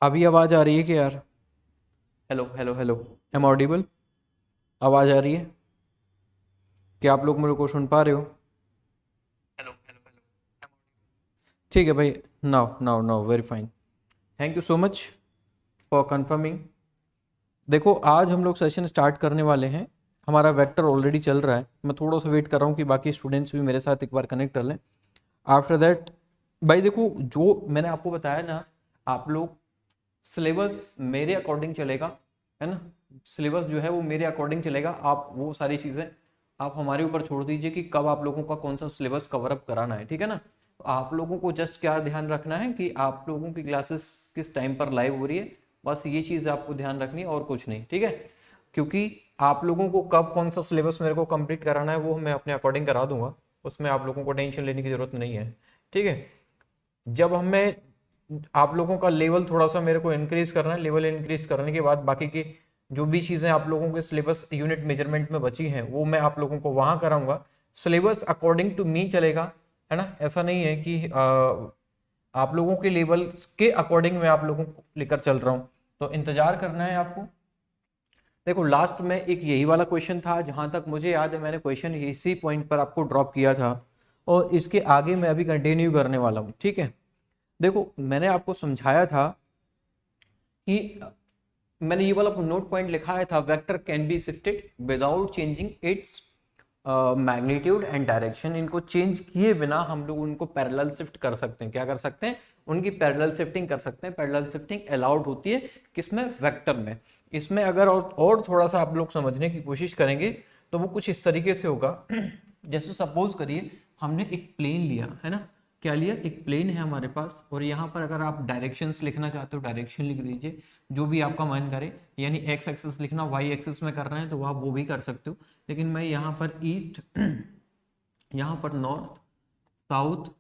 अभी आवाज़ आ रही है कि यार? Hello hello hello, am audible? आवाज़ आ रही है? क्या आप लोग मेरे को सुन पा रहे हो? हेलो हेलो हेलो, ठीक है भाई। Now now now very fine. Thank you so much for confirming. देखो, आज हम लोग सेशन स्टार्ट करने वाले हैं। हमारा वेक्टर ऑलरेडी चल रहा है। मैं थोड़ा सा वेट कर रहा हूँ कि बाकी स्टूडेंट्स भी मेरे साथ एक बार कनेक्ट कर लें। आफ्टर दैट भाई देखो, जो मैंने आपको बताया ना, आप लोग सिलेबस मेरे अकॉर्डिंग चलेगा, है ना। सिलेबस जो है वो मेरे अकॉर्डिंग चलेगा। आप वो सारी चीज़ें आप हमारे ऊपर छोड़ दीजिए कि कब आप लोगों का कौन सा सिलेबस कवर अप कराना है, ठीक है ना। तो आप लोगों को जस्ट क्या ध्यान रखना है कि आप लोगों की क्लासेस किस टाइम पर लाइव हो रही है, बस ये चीज़ आपको ध्यान रखनी है और कुछ नहीं, ठीक है। क्योंकि आप लोगों को कब कौन सा सिलेबस मेरे को कंप्लीट कराना है वो मैं अपने अकॉर्डिंग करा दूंगा। उसमें आप लोगों को टेंशन लेने की जरूरत नहीं है, ठीक है। जब हमें आप लोगों का लेवल थोड़ा सा मेरे को इंक्रीज करना है, लेवल इंक्रीज करने के बाद बाकी की जो भी चीज़ें आप लोगों के सिलेबस यूनिट मेजरमेंट में बची हैं वो मैं आप लोगों को वहां कराऊंगा। सिलेबस अकॉर्डिंग टू मी चलेगा, है ना। ऐसा नहीं है कि आप लोगों के लेवल के अकॉर्डिंग मैं आप लोगों को लेकर चल रहा हूँ। तो इंतजार करना है आपको। देखो, लास्ट में एक यही वाला क्वेश्चन था, जहां तक मुझे याद है मैंने क्वेश्चन इसी पॉइंट पर आपको ड्रॉप किया था और इसके आगे मैं अभी कंटिन्यू करने वाला हूँ, ठीक है। देखो, मैंने आपको समझाया था कि मैंने ये वाला नोट पॉइंट लिखा है था, vector can be shifted without changing its magnitude and direction. इनको चेंज किए बिना हम लोग उनको पैरेलल शिफ्ट कर सकते हैं। क्या कर सकते हैं? उनकी पैरेलल शिफ्टिंग कर सकते हैं। पैरेलल शिफ्टिंग अलाउड होती है किसमें? वेक्टर में। इसमें अगर और थोड़ा सा आप लोग समझने की कोशिश करेंगे तो वो कुछ इस तरीके से होगा। जैसे सपोज करिए हमने एक प्लेन लिया, है ना। क्या लिया? एक प्लेन है हमारे पास, और यहाँ पर अगर आप डायरेक्शंस लिखना चाहते हो डायरेक्शन लिख दीजिए, जो भी आपका मन करे। यानी एक्स एक्सिस लिखना, वाई एक्सिस में कर रहे हैं तो आप वो भी कर सकते हो। लेकिन मैं यहाँ पर ईस्ट, यहाँ पर नॉर्थ, साउथ,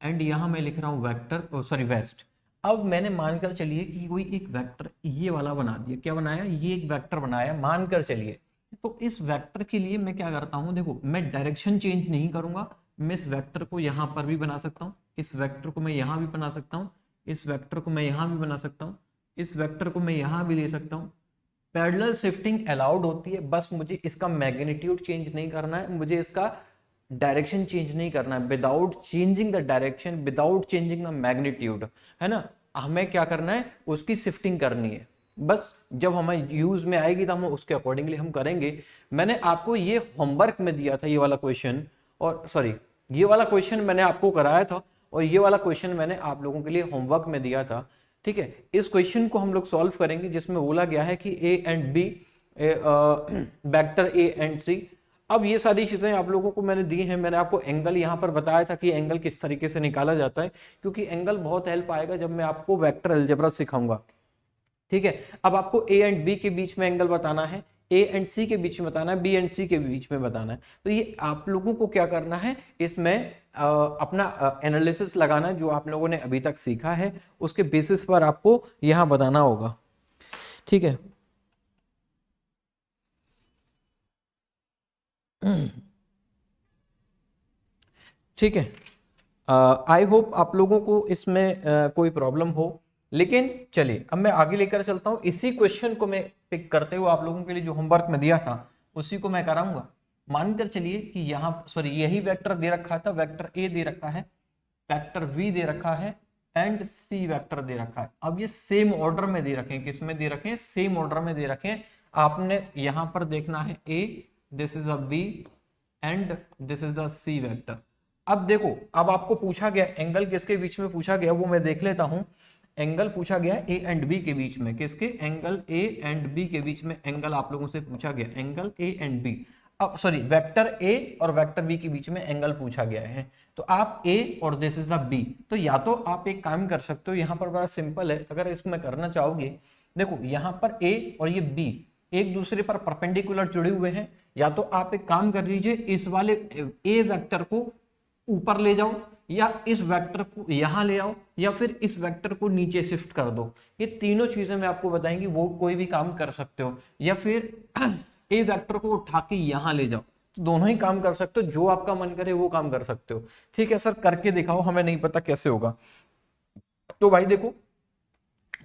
एंड यहाँ मैं लिख रहा हूँ वेक्टर, सॉरी वेस्ट। अब मैंने मानकर चलिए कि कोई एक वेक्टर ये वाला बना दिया। क्या बनाया? ये एक वेक्टर बनाया, मानकर चलिए। तो इस वेक्टर के लिए मैं क्या करता हूँ, देखो मैं डायरेक्शन चेंज नहीं करूंगा। मैं इस वेक्टर को यहाँ पर भी बना सकता हूँ, इस वेक्टर को मैं यहाँ भी बना सकता हूँ, इस वेक्टर को मैं यहाँ भी बना सकता हूँ, इस वेक्टर को मैं यहाँ भी ले सकता हूँ। पैरेलल शिफ्टिंग अलाउड होती है, बस मुझे इसका मैग्नीट्यूड चेंज नहीं करना है, मुझे इसका डायरेक्शन चेंज नहीं करना है। Without changing the direction, without changing the magnitude, है ना। हमें क्या करना है? उसकी शिफ्टिंग करनी है। बस जब हमें यूज में आएगी तो हम उसके अकॉर्डिंगली हम करेंगे। मैंने आपको ये होमवर्क में दिया था, ये वाला क्वेश्चन, और सॉरी ये वाला क्वेश्चन मैंने आपको कराया था, और ये वाला क्वेश्चन मैंने आप लोगों के लिए होमवर्क में दिया था, ठीक है। इस क्वेश्चन को हम लोग सॉल्व करेंगे जिसमें बोला गया है कि A and B, vector A and C. अब ये सारी चीजें आप लोगों को मैंने दी हैं। मैंने आपको एंगल यहाँ पर बताया था कि एंगल किस तरीके से निकाला जाता है, क्योंकि एंगल बहुत हेल्प आएगा जब मैं आपको वेक्टर अलजेब्रा सिखाऊंगा, ठीक है। अब आपको ए एंड बी के बीच में एंगल बताना है, ए एंड सी के बीच में बताना है, बी एंड सी के बीच में बताना है। तो ये आप लोगों को क्या करना है, इसमें अपना एनालिसिस लगाना है, जो आप लोगों ने अभी तक सीखा है उसके बेसिस पर आपको यहां बताना होगा, ठीक है। ठीक है। आई होप आप लोगों को इसमें कोई प्रॉब्लम हो। लेकिन चलिए अब मैं आगे लेकर चलता हूं। इसी क्वेश्चन को मैं पिक करते हुए आप लोगों के लिए जो होमवर्क में दिया था उसी को मैं कराऊंगा। मानकर चलिए कि यहाँ सॉरी यही वेक्टर दे रखा था, वेक्टर ए दे रखा है, वेक्टर बी दे रखा है, एंड सी वेक्टर दे रखा है। अब ये सेम ऑर्डर में दे रखे हैं। किस में दे रखे हैं? सेम ऑर्डर में दे रखे हैं। आपने यहां पर देखना है A, this is a B, and this is the C vector. अब देखो, अब आपको पूछा गया एंगल किसके बीच में पूछा गया वो मैं देख लेता हूं। एंगल पूछा गया ए एंड बी के बीच में। किसके? एंगल ए एंड बी के बीच में एंगल आप लोगों से पूछा गया, एंगल ए एंड बी। अब सॉरी वेक्टर ए और वेक्टर बी के बीच में एंगल पूछा गया है। तो आप ए और दिस इज द बी, तो या तो आप एक काम कर सकते हो, यहां पर बड़ा सिंपल है, अगर इसमें करना चाहोगे। देखो यहां पर ए और ये बी एक दूसरे पर परपेंडिकुलर जुड़े हुए हैं। या तो आप एक काम कर लीजिए, इस वाले ए वेक्टर को ऊपर ले जाओ, या इस वेक्टर को यहां ले आओ, या फिर इस वेक्टर को नीचे शिफ्ट कर दो। ये तीनों चीजें मैं आपको बताएंगी, वो कोई भी काम कर सकते हो। या फिर ए वेक्टर को उठा के यहां ले जाओ, तो दोनों ही काम कर सकते हो। जो आपका मन करे वो काम कर सकते हो। ठीक है सर, करके दिखाओ, हमें नहीं पता कैसे होगा। तो भाई देखो,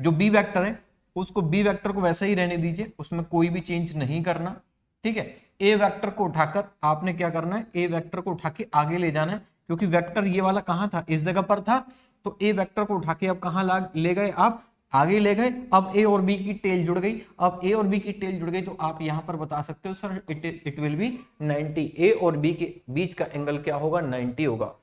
जो बी वेक्टर है उसको बी वेक्टर को वैसा ही रहने दीजिए, उसमें कोई भी चेंज नहीं करना, ठीक है। ए वेक्टर को उठाकर आपने क्या करना है, ए वेक्टर को उठा के आगे ले जाना है, क्योंकि वेक्टर ये वाला कहां था, इस जगह पर था, तो ए वेक्टर को उठा के अब कहां ले गए आप, आगे ले गए। अब ए और बी की टेल जुड़ गई, अब ए और बी की टेल जुड़ गई तो आप यहां पर बता सकते हो सर इट विल बी 90, ए और बी के बीच का एंगल क्या होगा, 90 होगा,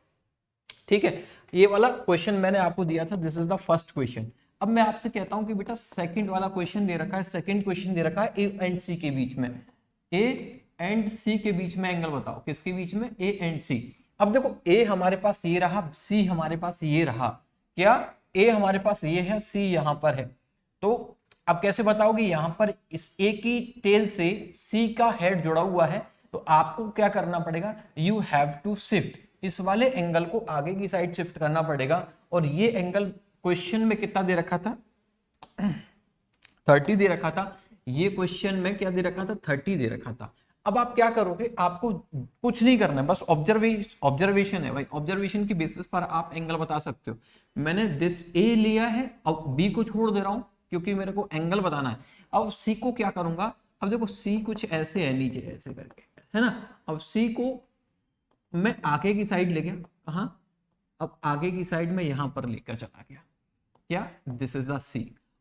ठीक है। ये वाला क्वेश्चन मैंने आपको दिया था, this is the first question. अब मैं आपसे कहता हूं कि बेटा सेकंड वाला क्वेश्चन दे रखा है, सेकंड क्वेश्चन दे रखा है ए एंड सी के बीच में, ए एंड सी के बीच में एंगल बताओ, किसके बीच में, ए एंड सी। अब देखो ए हमारे पास ये रहा, सी हमारे पास ये रहा, क्या ए हमारे पास ये है, सी यहां पर है, तो अब कैसे बताओगे, यहां पर इस ए की टेल से सी का हेड जुड़ा हुआ है, तो आपको क्या करना पड़ेगा, यू हैव टू शिफ्ट, इस वाले एंगल को आगे की साइड शिफ्ट करना पड़ेगा। और ये एंगल क्वेश्चन में कितना दे रखा था, 30 दे रखा था, ये क्वेश्चन में क्या दे रखा था, 30 दे रखा था। अब आप क्या करोगे, आपको कुछ नहीं करना है, बस ऑब्जर्वेशन है भाई, ऑब्जर्वेशन की बेसिस पर आप एंगल बता सकते हो। मैंने दिस ए लिया है, अब बी को छोड़ दे रहा हूं क्योंकि मेरे को एंगल बताना है। अब सी को क्या करूंगा, अब देखो सी कुछ ऐसे है, नीचे ऐसे करके, है ना। अब सी को मैं आगे की साइड ले गया, कहां, अब आगे की साइड में यहां पर लेकर चला गया, क्या, this is the C,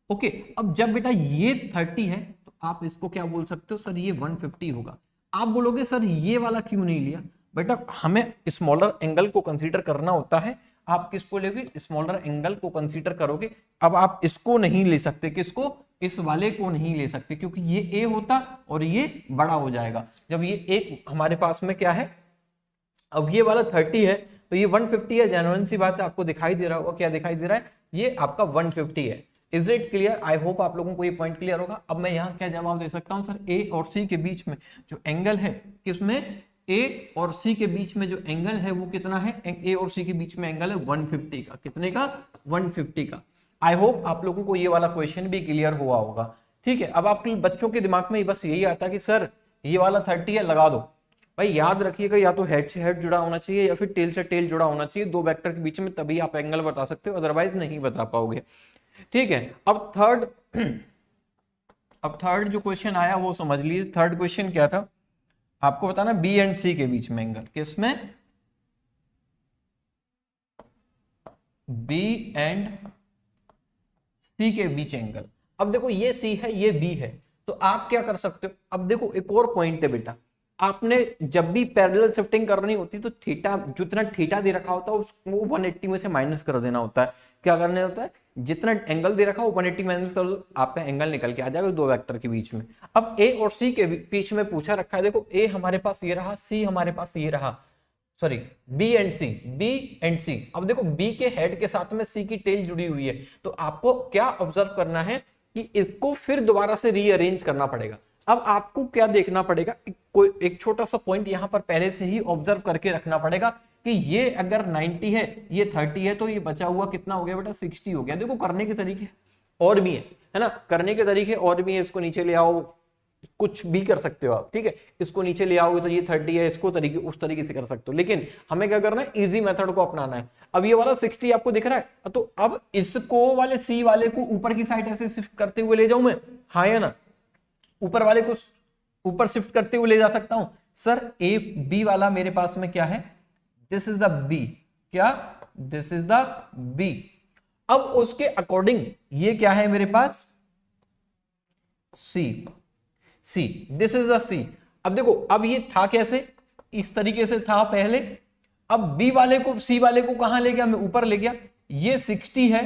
okay. अब जब बेटा ये 30 है तो आप इसको क्या बोल सकते हो, सर ये 150 होगा। आप बोलोगे सर ये वाला क्यों नहीं लिया, बेटा हमें स्मॉलर एंगल को कंसीडर करना होता है, आप किसको लोगे, स्मॉलर एंगल को कंसीडर करोगे। अब आप इसको नहीं ले सकते, किसको, इस वाले को नहीं ले सकते, क्योंकि ये ए होता और ये बड़ा हो जाएगा। जब ये एक हमारे पास में क्या है, अब ये वाला 30 है तो ये 150 है, जेन्युइन सी बात है, आपको दिखाई दे रहा होगा, क्या दिखाई दे रहा है, ये आपका 150 है। Is it clear, I hope आप लोगों को ये पॉइंट क्लियर होगा। अब मैं यहाँ क्या जवाब दे सकता हूँ, सर ए और सी के बीच में जो एंगल है, किसमें, ए और सी के बीच में जो एंगल है वो कितना है, ए और सी के बीच में एंगल है 150 का, कितने का, 150 का। आई होप आप लोगों को ये वाला क्वेश्चन भी क्लियर हुआ होगा, ठीक है। अब आपके बच्चों के दिमाग में बस यही आता कि सर ये वाला 30 है, लगा दो। भाई याद रखिएगा, या तो हेड से हेड जुड़ा होना चाहिए या फिर टेल से टेल जुड़ा होना चाहिए, दो वेक्टर के बीच में, तभी आप एंगल बता सकते हो, अदरवाइज नहीं बता पाओगे, ठीक है। अब थर्ड जो क्वेश्चन आया वो समझ लीजिए। थर्ड क्वेश्चन क्या था, आपको बताना बी एंड सी के बीच में एंगल, किसमें, बी एंड सी के बीच एंगल। अब देखो ये सी है, ये बी है, तो आप क्या कर सकते हो, अब देखो एक और पॉइंट है बेटा, आपने जब भी पैरेलल शिफ्टिंग करनी होती तो थीटा, जितना थीटा दे रखा होता है उसको 180 में से माइनस कर देना होता है। क्या करना होता है, जितना एंगल दे रखा हो 180 माइनस कर दो, आपका एंगल निकल के आ जाएगा दो वेक्टर के बीच में। अब ए और सी के बीच में पूछा रखा है, देखो ए हमारे पास ये रहा, सी हमारे पास ये रहा, सॉरी बी एंड सी। अब देखो बी के हेड के साथ में सी की टेल जुड़ी हुई है, तो आपको क्या ऑब्जर्व करना है कि इसको फिर दोबारा से रीअरेंज करना पड़ेगा। अब आपको क्या देखना पड़ेगा, कोई एक छोटा सा पॉइंट यहां पर पहले से ही ऑब्जर्व करके रखना पड़ेगा कि ये अगर 90 है, ये 30 है, तो ये बचा हुआ कितना हो गया बेटा, 60 हो गया। देखो करने के तरीके और भी है ना, करने के तरीके और भी है। इसको नीचे ले आओ, कुछ भी कर सकते हो आप, ठीक है। इसको नीचे ले आओगे तो ये 30 है, इसको उस तरीके से कर सकते हो, लेकिन हमें क्या करना है, इजी मेथड को अपनाना है। अब ये वाला 60 आपको दिख रहा है, तो अब इसको वाले सी वाले को ऊपर की साइड ऐसे शिफ्ट करते हुए ले जाऊं मैं, हाँ या ना, ऊपर वाले को ऊपर शिफ्ट करते हुए ले जा सकता हूं। सर ए बी वाला मेरे पास में क्या है, दिस इज द बी, क्या, दिस इज द बी। अब उसके अकॉर्डिंग ये क्या है मेरे पास, सी, दिस इज द सी। अब देखो अब ये था कैसे, इस तरीके से था पहले, अब बी वाले को, सी वाले को कहां ले गया, मैं ऊपर ले गया, ये 60 है,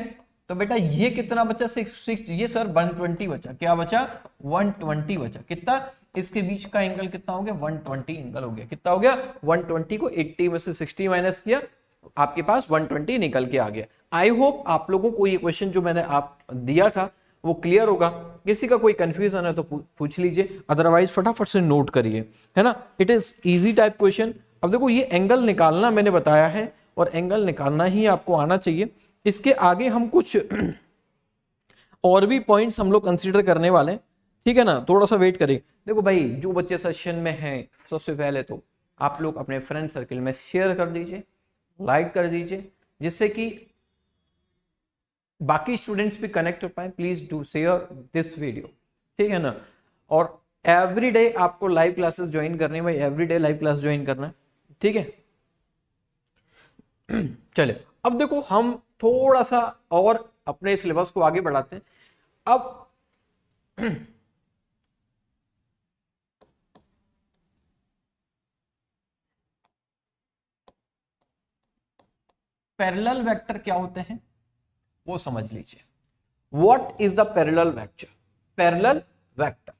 तो बेटा ये कितना बचा, 6, ये सर 120 बचा, क्या बचा, 120 बचा। कितना, इसके बीच का एंगल कितना हो गया, 120 एंगल हो गया। कितना हो गया, 120 को 80 में से 60 माइनस किया, आपके पास 120 निकल के आ गया। आई होप आप लोगों को ये क्वेश्चन जो मैंने आप दिया था वो क्लियर होगा। किसी का कोई कंफ्यूजन है तो पूछ लीजिए, अदरवाइज फटाफट से नोट करिए, है ना। It is easy type question. अब देखो ये एंगल निकालना मैंने बताया है, और एंगल निकालना ही आपको आना चाहिए। इसके आगे हम कुछ और भी पॉइंट्स हम लोग कंसीडर करने वाले हैं, ठीक है ना, थोड़ा सा वेट करिए। देखो भाई जो बच्चे सेशन में हैं, सबसे पहले तो आप लोग अपने फ्रेंड सर्कल में शेयर कर दीजिए, लाइक कर दीजिए, जिससे कि बाकी स्टूडेंट्स भी कनेक्ट हो पाए, please do share this video, ठीक है ना। और एवरी डे आपको लाइव क्लासेस ज्वाइन करनी है भाई, every day live class join करना है, ठीक है। चलिए अब देखो हम थोड़ा सा और अपने सिलेबस को आगे बढ़ाते हैं। अब पैरेलल वेक्टर क्या होते हैं वो समझ लीजिए। What is the parallel vector? Parallel vector,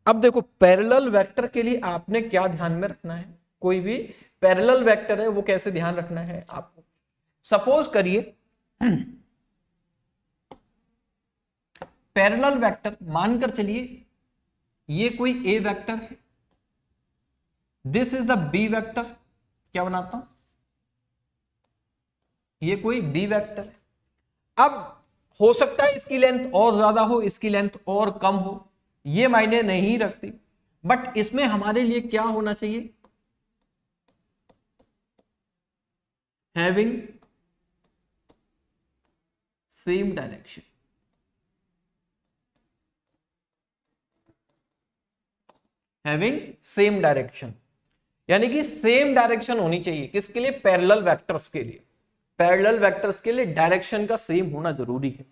अब देखो पैरेलल वेक्टर के लिए आपने क्या ध्यान में रखना है, कोई भी पैरेलल वेक्टर है वो कैसे ध्यान रखना है आपको। सपोज करिए पैरेलल वेक्टर मानकर चलिए ये कोई ए वेक्टर है, this is the B vector, क्या बनाता हूं, ये कोई बी वेक्टर है। अब हो सकता है इसकी लेंथ और ज्यादा हो, इसकी लेंथ और कम हो, ये मायने नहीं रखती, बट इसमें हमारे लिए क्या होना चाहिए, having same direction, having same direction, यानी कि सेम डायरेक्शन होनी चाहिए किसके लिए, पैरेलल वेक्टर्स के लिए। पैरेलल वेक्टर्स के लिए डायरेक्शन का सेम होना जरूरी है।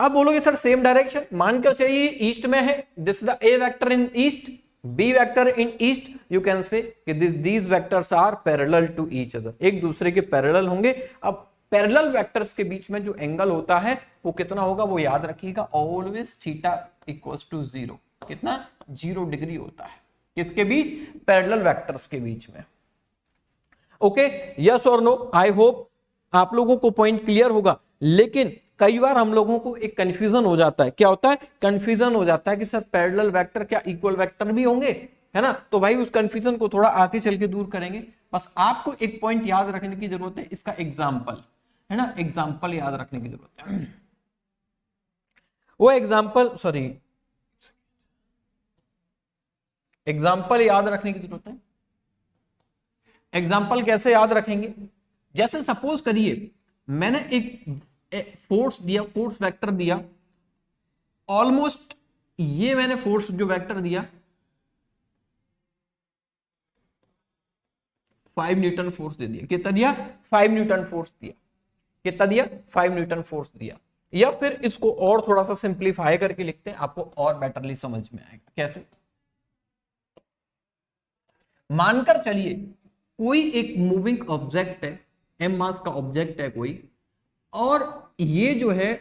अब बोलोगे सर सेम डायरेक्शन, मानकर चाहिए ईस्ट में है, this the A vector in east, B vector in east, you can say कि these vectors are parallel to each other, एक दूसरे के पैरेलल होंगे। अब पैरेलल वेक्टर्स के बीच में जो एंगल होता है वो कितना होगा, वो याद रखिएगा, ऑलवेज थीटा इक्वल्स टू 0, कितना, 0 डिग्री होता है किसके बीच, पैरेलल वेक्टर्स के बीच में। ओके, यस और नो, आई होप आप लोगों को पॉइंट क्लियर होगा। लेकिन कई बार हम लोगों को एक कंफ्यूजन हो जाता है, क्या होता है, कंफ्यूजन हो जाता है कि सर पैरेलल वेक्टर क्या इक्वल वेक्टर भी होंगे, है ना। तो भाई उस कंफ्यूजन को थोड़ा आगे चल के दूर करेंगे। बस आपको एक पॉइंट याद रखने की जरूरत है, इसका एग्जाम्पल, है ना, एग्जाम्पल याद रखने की जरूरत है। वो एग्जाम्पल, सॉरी, एग्जाम्पल याद रखने की जरूरत है। एग्जाम्पल कैसे याद रखेंगे, जैसे सपोज करिए मैंने एक फोर्स दिया, फोर्स वेक्टर दिया, ऑलमोस्ट ये मैंने फोर्स जो वेक्टर दिया 5 न्यूटन फोर्स दे दिया, कितना दिया, 5 न्यूटन फोर्स दिया, कितना दिया, 5 न्यूटन फोर्स दिया। या फिर इसको और थोड़ा सा सिंप्लीफाई करके लिखते हैं, आपको और बेटरली समझ में आएगा। कैसे, मानकर चलिए कोई एक मूविंग ऑब्जेक्ट है, m मास का ऑब्जेक्ट है कोई, और ये जो है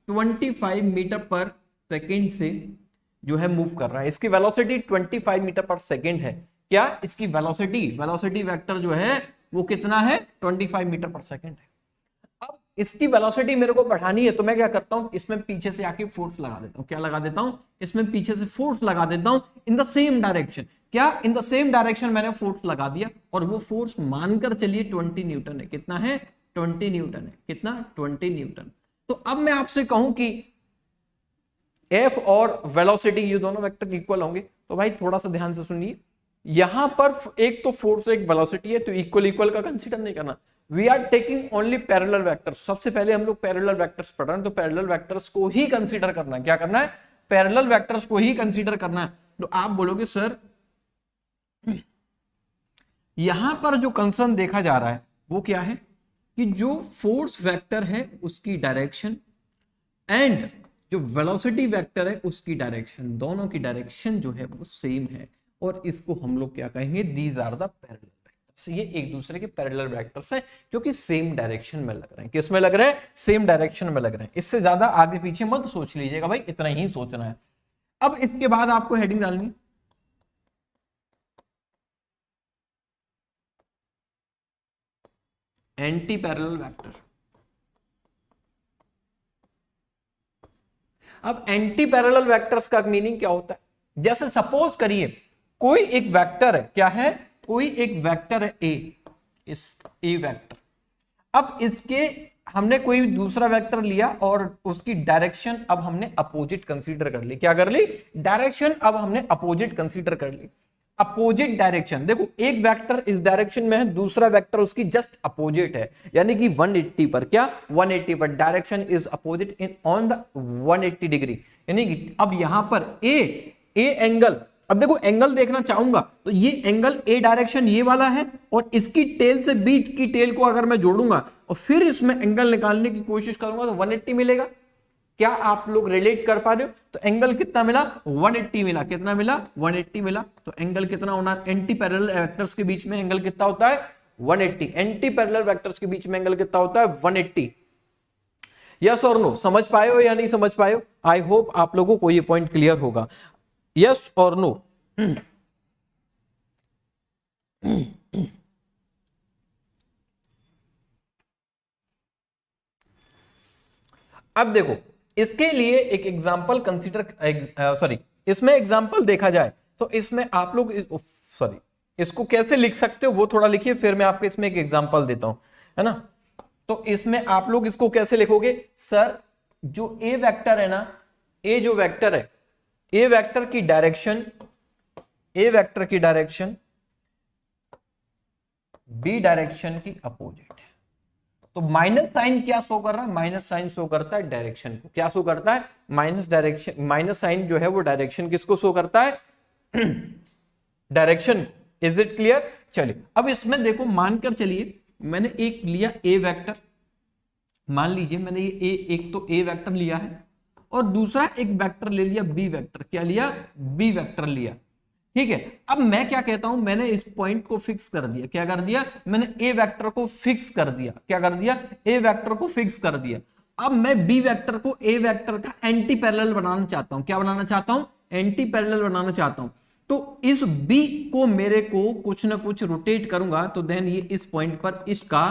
25 मीटर पर सेकेंड से जो है मूव कर रहा है, इसकी वेलोसिटी 25 मीटर पर सेकेंड है। क्या, इसकी वेलोसिटी वेक्टर जो है वो कितना है, 25 मीटर पर सेकेंड है। अब इसकी वेलोसिटी मेरे को बढ़ानी है, तो मैं क्या करता हूं, इसमें पीछे से आके फोर्स लगा देता हूं। क्या लगा देता हूं, इसमें पीछे से फोर्स लगा देता हूं इन द सेम डायरेक्शन। क्या, इन द सेम डायरेक्शन मैंने फोर्स लगा दिया, और वो फोर्स मानकर चलिए 20 न्यूटन है। कितना है, 20 न्यूटन है, कितना, 20 न्यूटन। तो अब मैं आपसे कहूं कि एफ और वेलोसिटी ये दोनों वेक्टर इक्वल होंगे, तो भाई थोड़ा सा ध्यान से सुनिए, यहां पर एक तो फोर्स एक वेलोसिटी है, तो इक्वल इक्वल का कंसीडर नहीं करना। We are taking only parallel vectors. सबसे पहले हम लोग पैरेलल वेक्टर्स पढ़ रहे हैं, तो पैरेलल वेक्टर्स को ही कंसीडर करना है। क्या करना है, पैरेलल वेक्टर्स को ही कंसीडर करना है। तो आप बोलोगे सर यहां पर जो कंसर्न देखा जा रहा है वो क्या है, कि जो फोर्स वेक्टर है उसकी डायरेक्शन एंड जो वेलोसिटी वेक्टर है उसकी डायरेक्शन, दोनों की डायरेक्शन जो है वो सेम है, और इसको हम लोग क्या कहेंगे, these are the parallel vectors. ये एक दूसरे के पैरेलल वेक्टर्स हैं जो कि सेम डायरेक्शन में लग रहे हैं। किस में लग रहे हैं, सेम डायरेक्शन में लग रहे हैं। इससे ज्यादा आगे पीछे मत सोच लीजिएगा भाई, इतना ही सोचना है। अब इसके बाद आपको हेडिंग डालनी, एंटी पैरेलल वेक्टर। अब एंटी पैरेलल वेक्टर्स का मीनिंग क्या होता है, जैसे सपोज करिए कोई एक वेक्टर है, क्या है, कोई एक वेक्टर है ए, इस ए वेक्टर। अब इसके हमने कोई दूसरा वेक्टर लिया और उसकी डायरेक्शन अब हमने अपोजिट कंसीडर कर ली। क्या कर ली, डायरेक्शन अब हमने अपोजिट कंसीडर कर ली। अपोजिट डायरेक्शन, देखो एक वेक्टर इस डायरेक्शन में है, दूसरा वेक्टर उसकी जस्ट अपोजिट है, यानी कि 180 पर, क्या 180 पर, direction is opposite in on the 180 degree, यानी कि अब यहां पर ए एंगल, अब देखो एंगल देखना चाहूंगा तो ये एंगल ए डायरेक्शन ये वाला है, और इसकी टेल से बी की टेल को अगर मैं जोड़ूंगा और फिर इसमें एंगल निकालने की कोशिश करूंगा तो 180 मिलेगा। क्या आप लोग रिलेट कर पा रहे हो? तो एंगल कितना मिला? 180 मिला। कितना मिला? 180 मिला। तो एंगल कितना होना? एंटी पैरेलल वेक्टर्स के बीच में एंगल कितना होता है? 180। एंटी पैरेलल वेक्टर्स के बीच में एंगल कितना होता है? 180। यस और नो? समझ पाए हो या नहीं समझ पाए हो? आई होप आप लोगों को ये पॉइंट क्लियर होगा। यस और नो? अब देखो इसके लिए एक एग्जांपल कंसीडर, सॉरी इसमें एग्जांपल देखा जाए तो इसमें आप लोग सॉरी इसको कैसे लिख सकते हो वो थोड़ा लिखिए, फिर मैं आपको इसमें एक एग्जांपल देता हूं, है ना। तो इसमें आप लोग इसको कैसे लिखोगे? सर जो ए वेक्टर है ना, ए जो वेक्टर है, ए वेक्टर की डायरेक्शन, ए वेक्टर की डायरेक्शन बी डायरेक्शन की अपोजिट है। तो माइनस साइन क्या शो कर रहा है? माइनस साइन शो करता है डायरेक्शन को। क्या शो करता है? माइनस डायरेक्शन, माइनस साइन जो है वो डायरेक्शन किसको शो करता है? डायरेक्शन। Is it clear? चलिए अब इसमें देखो, मानकर चलिए मैंने एक लिया ए वेक्टर, मान लीजिए मैंने ये एक तो ए वेक्टर लिया है और दूसरा एक वेक्टर ले लिया बी वेक्टर। क्या लिया? बी वेक्टर लिया। ठीक है, अब मैं क्या कहता हूं, मैंने इस पॉइंट को फिक्स कर दिया। क्या कर दिया? मैंने ए वेक्टर को फिक्स कर दिया। क्या कर दिया? ए वेक्टर को फिक्स कर दिया। अब मैं बी वेक्टर को ए वेक्टर का एंटी पैरेलल बनाना चाहता हूं। क्या बनाना चाहता हूं? एंटी पैरेलल बनाना चाहता हूं। तो इस बी को मेरे को कुछ ना कुछ रोटेट करूंगा तो देन ये इस पॉइंट पर इसका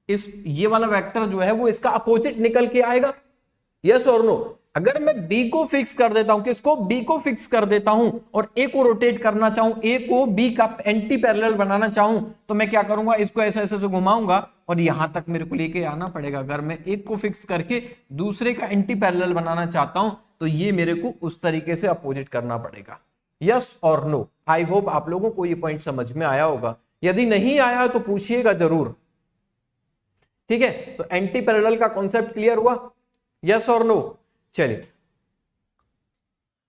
ये वाला वेक्टर जो है वो इसका अपोजिट निकल के आएगा। यस और नो? अगर मैं बी को फिक्स कर देता हूं, किसको? बी को फिक्स कर देता हूं और ए को रोटेट करना चाहूं, ए को बी का एंटी पैरेलल बनाना चाहूं, तो मैं क्या करूंगा? इसको ऐसे ऐसे से घुमाऊंगा और यहां तक मेरे को लेके आना पड़ेगा। अगर मैं एक को फिक्स करके दूसरे का एंटी पैरेलल बनाना चाहता हूं तो ये मेरे को उस तरीके से अपोजिट करना पड़ेगा। यस और नो? आई होप आप लोगों को ये पॉइंट समझ में आया होगा। यदि नहीं आया तो पूछिएगा जरूर। ठीक है, तो एंटी पैरेलल का कॉन्सेप्ट क्लियर हुआ? यस और नो? चलिए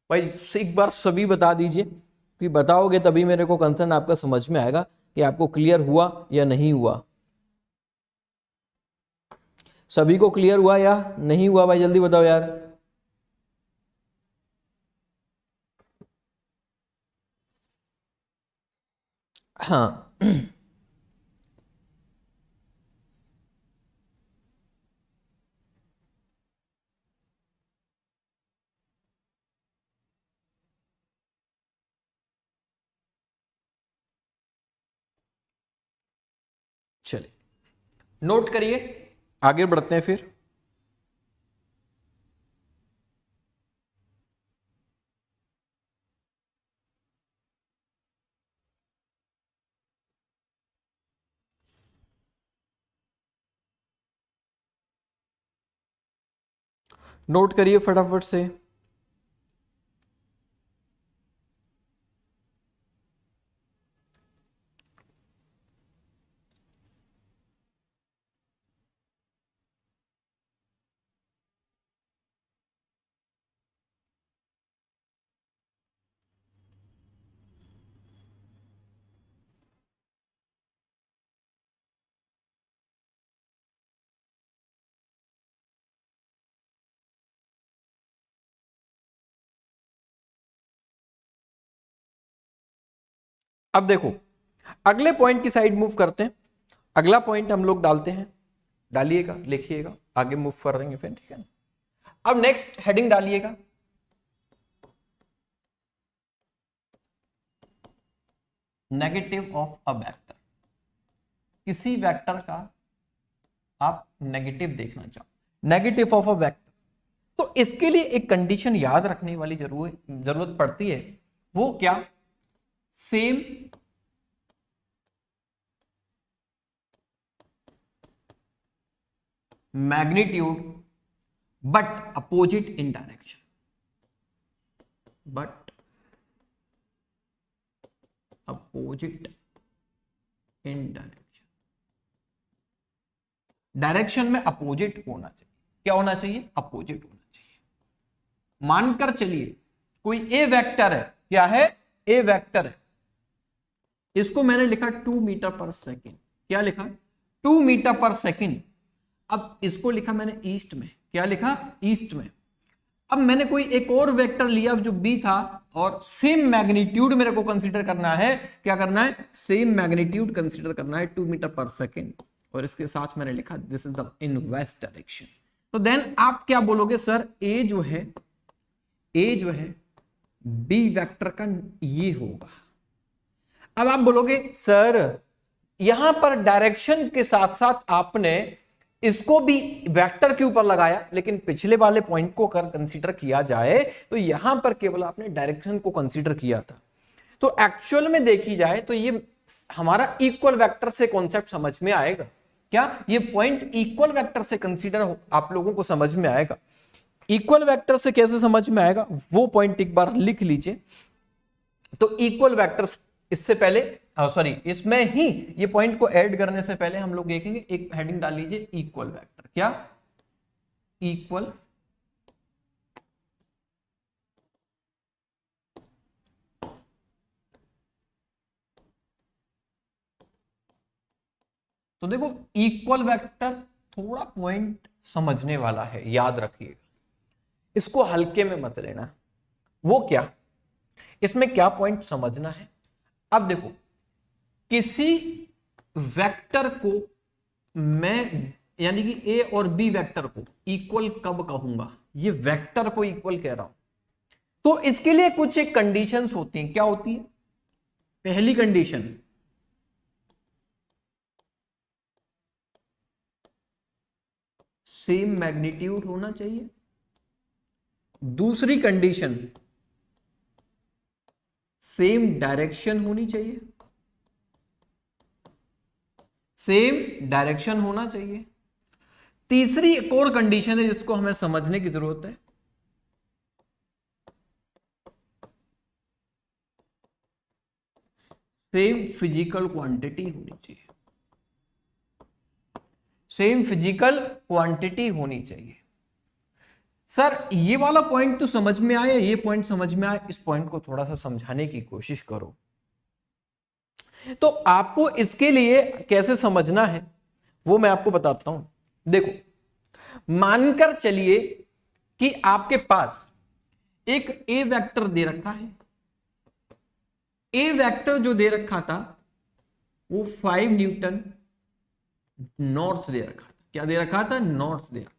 भाई एक बार सभी बता दीजिए, कि बताओगे तभी मेरे को कंसर्न आपका समझ में आएगा कि आपको क्लियर हुआ या नहीं हुआ। सभी को क्लियर हुआ या नहीं हुआ? भाई जल्दी बताओ यार। हाँ चलिए नोट करिए, आगे बढ़ते हैं फिर। नोट करिए फटाफट से। अब देखो अगले पॉइंट की साइड मूव करते हैं। अगला पॉइंट हम लोग डालते हैं, डालिएगा, लिखिएगा, आगे मूव कर देंगे फिर। ठीक है, अब नेक्स्ट हेडिंग डालिएगा, नेगेटिव ऑफ अ वेक्टर। किसी वेक्टर का आप नेगेटिव देखना चाहो, नेगेटिव ऑफ अ वेक्टर, तो इसके लिए एक कंडीशन याद रखने वाली जरूरत पड़ती है। वो क्या? Same magnitude but opposite in direction, but opposite in direction, direction में अपोजिट होना चाहिए। क्या होना चाहिए? अपोजिट होना चाहिए। मानकर चलिए कोई ए वेक्टर है, क्या है? ए वेक्टर है, इसको मैंने लिखा 2 मीटर पर सेकेंड। क्या लिखा? 2 मीटर पर सेकेंड। अब इसको लिखा मैंने ईस्ट में। क्या लिखा? ईस्ट में। अब मैंने कोई एक और वेक्टर लिया जो बी था, और सेम मैग्नीट्यूड मेरे को कंसीडर करना है। क्या करना है? सेम मैग्नीट्यूड कंसीडर करना है, 2 मीटर पर सेकेंड, और इसके साथ मैंने लिखा this is the in west direction. तो देन आप क्या बोलोगे? सर ए जो है बी वेक्टर का ये होगा। अब आप बोलोगे सर यहां पर डायरेक्शन के साथ साथ आपने इसको भी वेक्टर के ऊपर लगाया, लेकिन पिछले वाले पॉइंट को अगर कंसीडर किया जाए तो यहां पर केवल आपने डायरेक्शन को कंसीडर किया था। तो एक्चुअल में देखी जाए तो ये हमारा इक्वल वेक्टर से कॉन्सेप्ट समझ में आएगा। क्या ये पॉइंट इक्वल वेक्टर से कंसीडर आप लोगों को समझ में आएगा? इक्वल वेक्टर से कैसे समझ में आएगा वो पॉइंट एक बार लिख लीजिए। तो इक्वल वेक्टर्स, इससे पहले सॉरी इसमें ही ये पॉइंट को ऐड करने से पहले हम लोग देखेंगे, एक हेडिंग डाल लीजिए इक्वल वेक्टर। क्या? इक्वल तो देखो इक्वल वेक्टर थोड़ा पॉइंट समझने वाला है, याद रखिएगा, इसको हल्के में मत लेना। वो क्या? इसमें क्या पॉइंट समझना है? अब देखो किसी वेक्टर को मैं यानी कि ए और बी वेक्टर को इक्वल कब कहूंगा? ये वेक्टर को इक्वल कह रहा हूं तो इसके लिए कुछ एक कंडीशंस होती हैं। क्या होती है? पहली कंडीशन सेम मैग्नीट्यूड होना चाहिए। दूसरी कंडीशन सेम डायरेक्शन होनी चाहिए। सेम डायरेक्शन होना चाहिए। तीसरी एक और कंडीशन है जिसको हमें समझने की जरूरत है, सेम फिजिकल क्वांटिटी होनी चाहिए। सेम फिजिकल क्वांटिटी होनी चाहिए। सर ये वाला पॉइंट तो समझ में आया, ये पॉइंट समझ में आया, इस पॉइंट को थोड़ा सा समझाने की कोशिश करो। तो आपको इसके लिए कैसे समझना है वो मैं आपको बताता हूं। देखो मानकर चलिए कि आपके पास एक ए वेक्टर दे रखा है। ए वेक्टर जो दे रखा था वो 5 न्यूटन नॉर्थ दे रखा था। क्या दे रखा था? नॉर्थ दे रखा था।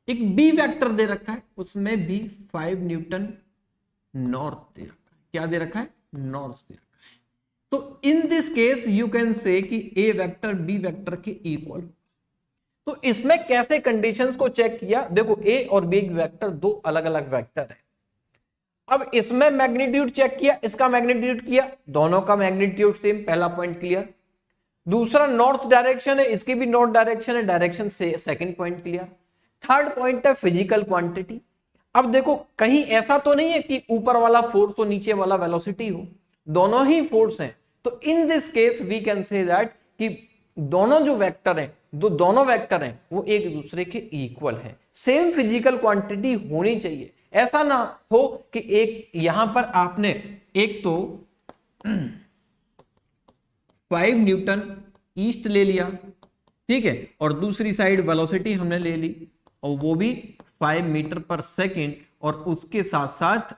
एक बी वेक्टर दे रखा है, उसमें भी 5 न्यूटन नॉर्थ दे रखा है। क्या दे रखा है? नॉर्थ दे रखा है। तो in this case you can say कि ए वेक्टर बी वेक्टर के इक्वल। तो इसमें कैसे कंडीशंस को चेक किया? देखो ए और बी वेक्टर दो अलग अलग वेक्टर है। अब इसमें मैग्नीट्यूड चेक किया, इसका मैग्नीट्यूड किया, दोनों का मैग्नीट्यूड सेम, पहला पॉइंट क्लियर। दूसरा नॉर्थ डायरेक्शन है, इसकी भी नॉर्थ डायरेक्शन है, डायरेक्शन से second point clear. Third point है फिजिकल क्वांटिटी। अब देखो कहीं ऐसा तो नहीं है कि ऊपर वाला फोर्स और नीचे वाला वेलोसिटी हो, दोनों ही फोर्स हैं। तो in this case we can say that कि दोनों जो वेक्टर हैं, दोनों वेक्टर हैं वो एक दूसरे के इक्वल हैं। सेम फिजिकल क्वांटिटी होनी चाहिए। ऐसा ना हो कि एक यहां पर आपने एक तो 5 न्यूटन ईस्ट ले लिया, ठीक है, और दूसरी साइड वेलोसिटी हमने ले ली और वो भी 5 मीटर पर सेकेंड, और उसके साथ साथ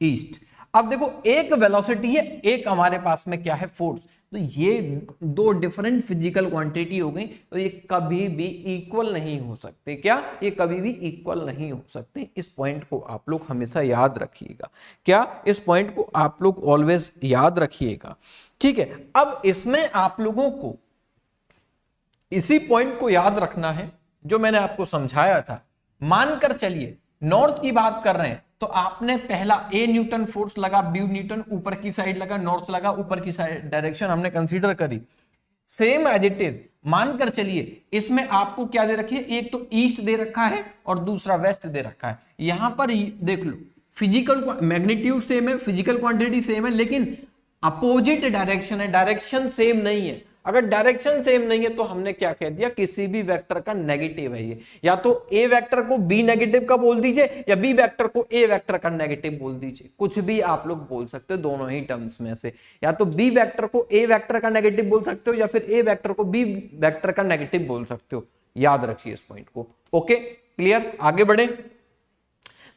ईस्ट। अब देखो एक वेलोसिटी है, एक हमारे पास में क्या है? फोर्स। तो ये दो डिफरेंट फिजिकल क्वांटिटी हो गई, तो ये कभी भी इक्वल नहीं हो सकते। क्या? ये कभी भी इक्वल नहीं हो सकते। इस पॉइंट को आप लोग हमेशा याद रखिएगा। क्या? इस पॉइंट को आप लोग ऑलवेज याद रखिएगा, ठीक है। अब इसमें आप लोगों को इसी पॉइंट को याद रखना है जो मैंने आपको समझाया था। मानकर चलिए नॉर्थ की बात कर रहे हैं तो आपने पहला ए न्यूटन फोर्स लगा, बी न्यूटन ऊपर की साइड लगा, नॉर्थ लगा, ऊपर की साइड डायरेक्शन हमने कंसीडर करी। सेम एज इट इज मानकर चलिए इसमें आपको क्या दे रखी है? एक तो ईस्ट दे रखा है और दूसरा वेस्ट दे रखा है। यहां पर देख लो फिजिकल मैग्नीट्यूड सेम है, फिजिकल क्वांटिटी सेम है, लेकिन अपोजिट डायरेक्शन है, डायरेक्शन सेम नहीं है। अगर डायरेक्शन सेम नहीं है तो हमने क्या कह दिया, किसी भी वेक्टर का नेगेटिव है ये। या तो ए वेक्टर को बी नेगेटिव का बोल दीजिए या बी वेक्टर को ए वेक्टर का नेगेटिव बोल दीजिए, कुछ भी आप लोग बोल सकते हो दोनों ही टर्म्स में से। या तो बी वेक्टर को ए वेक्टर का नेगेटिव बोल सकते हो या फिर ए वेक्टर को बी वेक्टर का नेगेटिव बोल सकते हो। याद रखिए इस पॉइंट को। ओके, क्लियर, आगे बढ़े।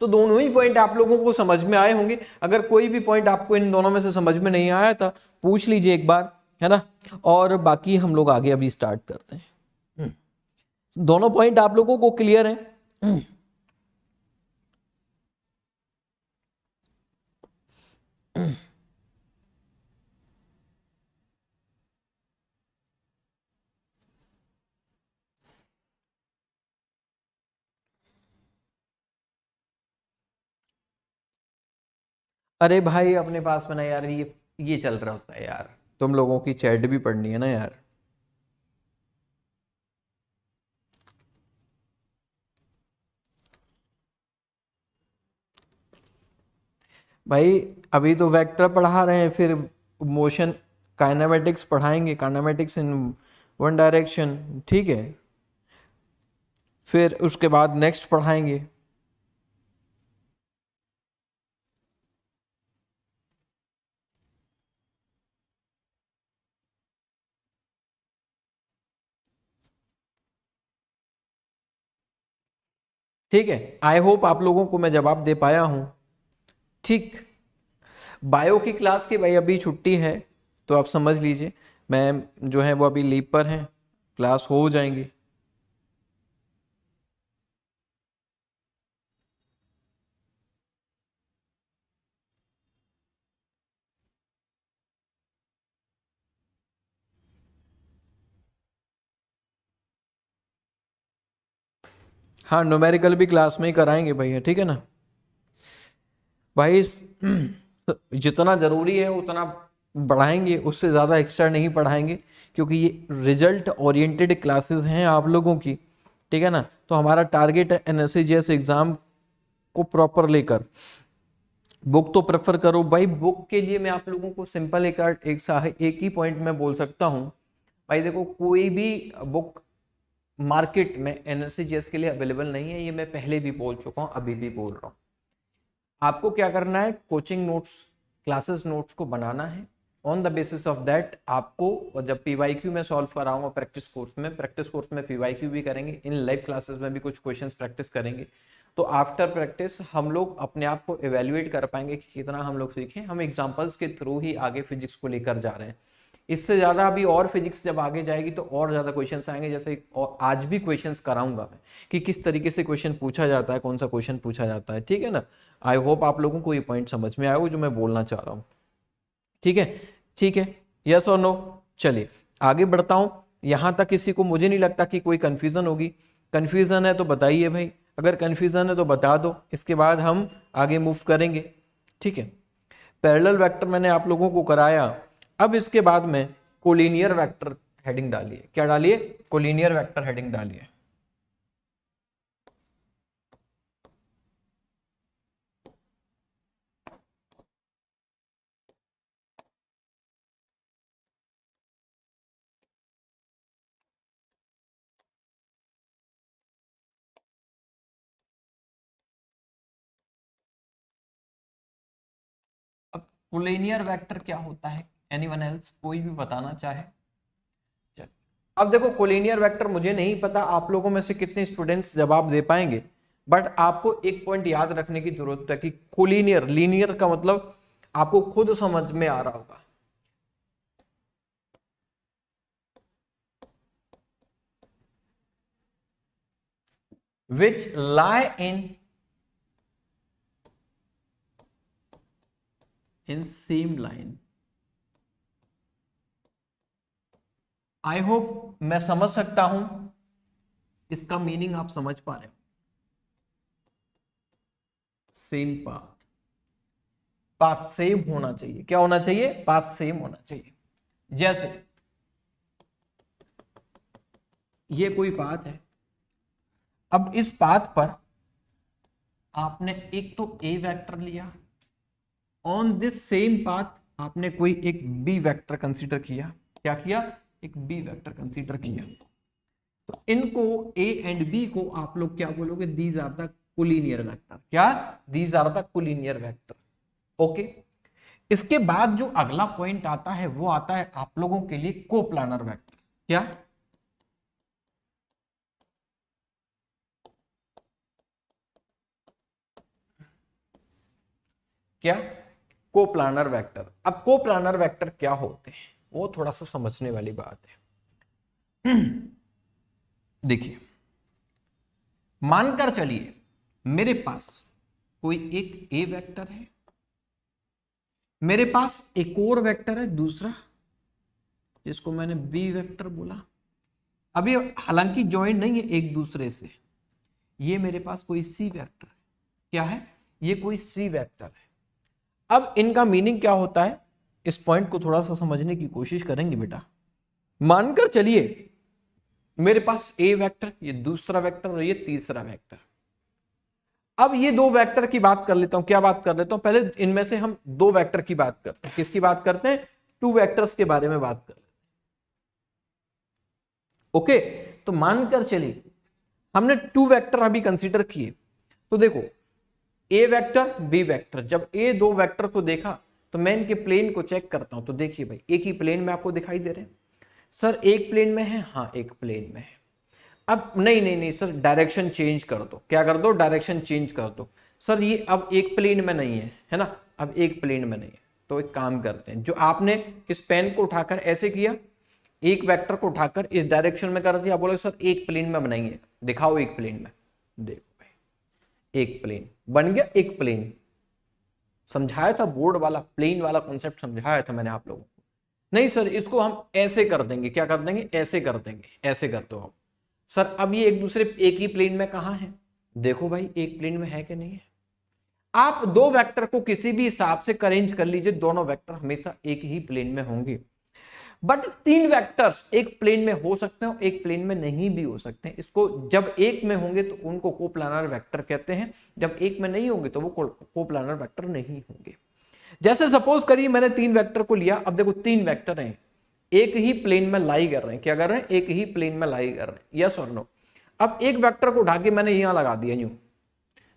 तो दोनों ही पॉइंट आप लोगों को समझ में आए होंगे। अगर कोई भी पॉइंट आपको इन दोनों में से समझ में नहीं आया था पूछ लीजिए एक बार, है ना। और बाकी हम लोग आगे अभी स्टार्ट करते हैं। दोनों पॉइंट आप लोगों को क्लियर है? अरे भाई अपने पास में ना यार ये चल रहा होता है यार, तुम लोगों की चैट भी पढ़नी है ना यार। भाई अभी तो वेक्टर पढ़ा रहे हैं, फिर मोशन काइनेमेटिक्स पढ़ाएंगे, काइनेमेटिक्स इन वन डायरेक्शन, ठीक है। फिर उसके बाद नेक्स्ट पढ़ाएंगे। ठीक है, आई होप आप लोगों को मैं जवाब दे पाया हूं। ठीक, बायो की क्लास की भाई अभी छुट्टी है, तो आप समझ लीजिए मैम जो है वो अभी लीव पर हैं, क्लास हो जाएंगी। हाँ, न्यूमेरिकल भी क्लास में ही कराएंगे भैया, ठीक है ना भाई। जितना जरूरी है उतना बढ़ाएंगे, उससे ज़्यादा एक्स्ट्रा नहीं पढ़ाएंगे, क्योंकि ये रिजल्ट ओरिएंटेड क्लासेस हैं आप लोगों की, ठीक है ना। तो हमारा टारगेट है एनएससीजीएस एग्जाम को प्रॉपर लेकर। बुक तो प्रेफर करो भाई, बुक के लिए मैं आप लोगों को सिंपल एक ही पॉइंट में बोल सकता हूँ भाई। देखो कोई भी बुक मार्केट में एनएससीजीएस के लिए अवेलेबल नहीं है, ये मैं पहले भी बोल चुका हूँ, अभी भी बोल रहा हूँ। आपको क्या करना है, कोचिंग नोट्स, क्लासेस नोट्स को बनाना है। On the basis of that आपको जब पीवाईक्यू में सॉल्व कराऊंगा प्रैक्टिस कोर्स में पीवाईक्यू भी करेंगे, इन लाइव क्लासेस में भी कुछ क्वेश्चंस प्रैक्टिस करेंगे। तो आफ्टर प्रैक्टिस हम लोग अपने आप को एवेल्युएट कर पाएंगे कि कितना हम लोग सीखे। हम एग्जांपल्स के थ्रू ही आगे फिजिक्स को लेकर जा रहे हैं। इससे ज़्यादा अभी और फिजिक्स जब आगे जाएगी तो और ज़्यादा क्वेश्चंस आएंगे, जैसे और आज भी क्वेश्चंस कराऊंगा मैं कि किस तरीके से क्वेश्चन पूछा जाता है, कौन सा क्वेश्चन पूछा जाता है, ठीक है ना। आई होप आप लोगों को ये पॉइंट समझ में आया हो जो मैं बोलना चाह रहा हूँ। ठीक है, ठीक है, यस और नो। चलिए आगे बढ़ता हूँ। यहाँ तक किसी को मुझे नहीं लगता कि कोई कंफ्यूजन होगी। कंफ्यूजन है तो बताइए भाई, अगर कंफ्यूजन है तो बता दो, इसके बाद हम आगे मूव करेंगे। ठीक है, पैरेलल वेक्टर मैंने आप लोगों को कराया। अब इसके बाद में कोलिनियर वेक्टर हेडिंग डालिए। क्या डालिए, कोलिनियर वेक्टर हेडिंग डालिए। अब कोलिनियर वेक्टर क्या होता है, एनीवन एल्स, कोई भी बताना चाहे। चल, अब देखो कोलिनियर वेक्टर मुझे नहीं पता आप लोगों में से कितने स्टूडेंट्स जवाब दे पाएंगे, बट आपको एक पॉइंट याद रखने की जरूरत है कि कोलिनियर, लीनियर का मतलब आपको खुद समझ में आ रहा होगा। which lie in same line। I hope मैं समझ सकता हूं, इसका मीनिंग आप समझ पा रहे हो। सेम पाथ, पाथ सेम होना चाहिए। क्या होना चाहिए, पाथ सेम होना चाहिए। जैसे ये कोई पाथ है, अब इस पाथ पर आपने एक तो ए वेक्टर लिया, ऑन दिस सेम पाथ आपने कोई एक बी वेक्टर कंसीडर किया। क्या किया? एक बी वेक्टर कंसीडर किया। तो इनको ए एंड बी को आप लोग क्या बोलोगे? These are the collinear vector. क्या? These are the collinear vector. Okay. इसके बाद जो अगला पॉइंट आता है वो आता है आप लोगों के लिए कोप्लानर वेक्टर। क्या? क्या? Coplanar vector. अब कोप्लानर वेक्टर क्या होते हैं वो थोड़ा सा समझने वाली बात है। देखिए, मानकर चलिए मेरे पास कोई एक ए वेक्टर है, मेरे पास एक और वेक्टर है दूसरा जिसको मैंने बी वेक्टर बोला। अब ये हालांकि ज्वाइन नहीं है एक दूसरे से, ये मेरे पास कोई सी वेक्टर है। क्या है? ये कोई सी वेक्टर है। अब इनका मीनिंग क्या होता है इस पॉइंट को थोड़ा सा समझने की कोशिश करेंगे बेटा। मानकर चलिए मेरे पास ए वेक्टर, ये दूसरा वेक्टर और ये तीसरा वेक्टर। अब ये दो वेक्टर की बात कर लेता हूं। क्या बात कर लेता हूं? पहले इनमें से हम दो वेक्टर की बात करते हैं। किसकी बात करते हैं? टू वेक्टर्स के बारे में बात कर लेते हैं। ओके, तो मानकर चलिए हमने टू वेक्टर अभी कंसीडर किए। तो देखो, ए वेक्टर बी वेक्टर, जब ए दो वेक्टर को देखा तो मैं इनके प्लेन को चेक करता हूं। तो देखिए भाई, एक ही प्लेन में आपको दिखाई दे रहे हैं। सर एक प्लेन में है? हाँ एक प्लेन में है। अब नहीं नहीं नहीं सर, डायरेक्शन चेंज कर दो। क्या कर दो? डायरेक्शन चेंज कर दो। सर ये अब एक प्लेन में नहीं है ना, अब एक प्लेन में नहीं है। तो एक काम करते हैं, जो आपने इस पेन को उठाकर ऐसे किया, एक वेक्टर को उठाकर इस डायरेक्शन में कर दिया, बोले सर एक प्लेन में बनाइए, दिखाओ एक प्लेन में। देखो भाई, एक प्लेन बन गया। एक प्लेन समझाया था, बोर्ड वाला प्लेन वाला कॉन्सेप्ट समझाया था मैंने आप लोगों को। नहीं सर इसको हम ऐसे कर देंगे। क्या कर देंगे? ऐसे कर देंगे। ऐसे कर दो आप। सर अब ये एक दूसरे एक ही प्लेन में कहां है? देखो भाई एक प्लेन में है कि नहीं है। आप दो वेक्टर को किसी भी हिसाब से अरेंज कर लीजिए, दोनों वेक्टर हमेशा एक ही प्लेन में होंगे। बट तीन वेक्टर्स एक प्लेन में हो सकते हैं और एक प्लेन में नहीं भी हो सकते हैं। इसको जब एक में होंगे तो उनको कोप्लानर वेक्टर कहते हैं, जब एक में नहीं होंगे तो वो कोप्लानर वेक्टर नहीं होंगे। जैसे सपोज करिए मैंने तीन वेक्टर को लिया। अब देखो तीन वेक्टर हैं, एक ही प्लेन में लाई कर रहे हैं। क्या कर रहे हैं? एक ही प्लेन में लाई कर रहे हैं। यस और नो? अब एक वेक्टर को उठा के मैंने यहां लगा दिया, यूं,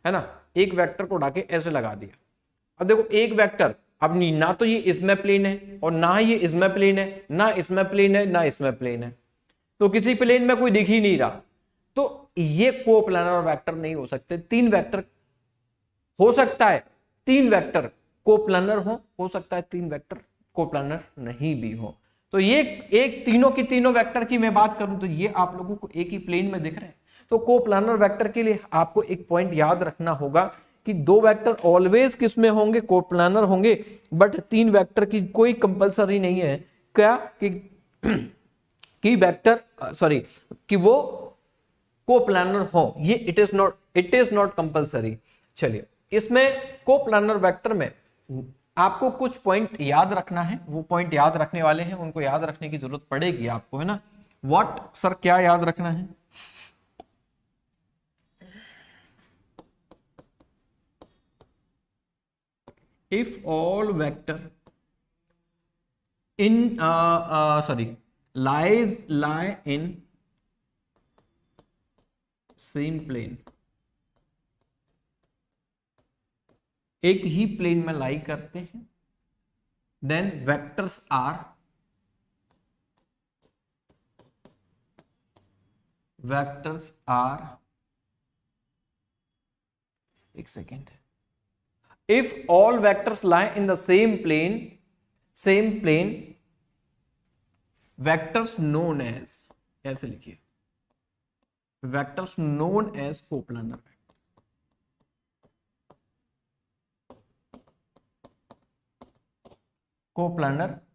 है ना, एक वेक्टर को उठा के ऐसे लगा दिया। अब देखो एक वेक्टर, अब नहीं, ना तो ये इसमें प्लेन है और ना ये इसमें प्लेन है, ना इसमें प्लेन है ना इसमें प्लेन है, तो किसी प्लेन में कोई दिख ही नहीं रहा। तो ये कोप्लानर वेक्टर नहीं हो सकते। तीन वेक्टर हो सकता है, तीन वेक्टर कोप्लानर हो सकता है तीन वेक्टर कोप्लानर नहीं भी हो। तो ये एक तीनों की तीनों वेक्टर की मैं बात करूं तो ये आप लोगों को एक ही प्लेन में दिख रहे हैं। तो कोप्लानर वेक्टर के लिए आपको एक पॉइंट याद रखना होगा कि दो वेक्टर ऑलवेज किस में होंगे? कोप्लानर होंगे। बट तीन वेक्टर की कोई कंपलसरी नहीं है। क्या कि वेक्टर सॉरी कि वो कोप्लानर हो, ये इट इज नॉट कंपलसरी। चलिए, इसमें कोप्लानर वेक्टर में आपको कुछ पॉइंट याद रखना है। वो पॉइंट याद रखने वाले हैं, उनको याद रखने की जरूरत पड़ेगी आपको, है ना। व्हाट सर, क्या याद रखना है? If all vector in sorry lie in same plane, एक ही प्लेन में लाई करते हैं, देन वेक्टर्स आर एक second, if all vectors lie in the same plane vectors known as, ऐसे लिखिए, vectors known as coplanar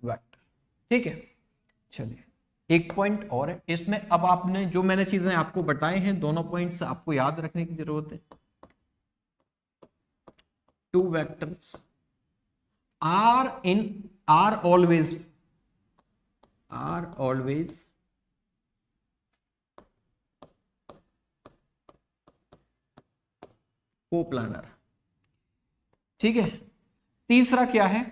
vector. ठीक है, चलिए एक पॉइंट और है इसमें। अब आपने जो मैंने चीजें आपको बताए हैं, दोनों पॉइंट्स आपको याद रखने की जरूरत है। Two vectors are always coplanar. ठीक है, तीसरा क्या है?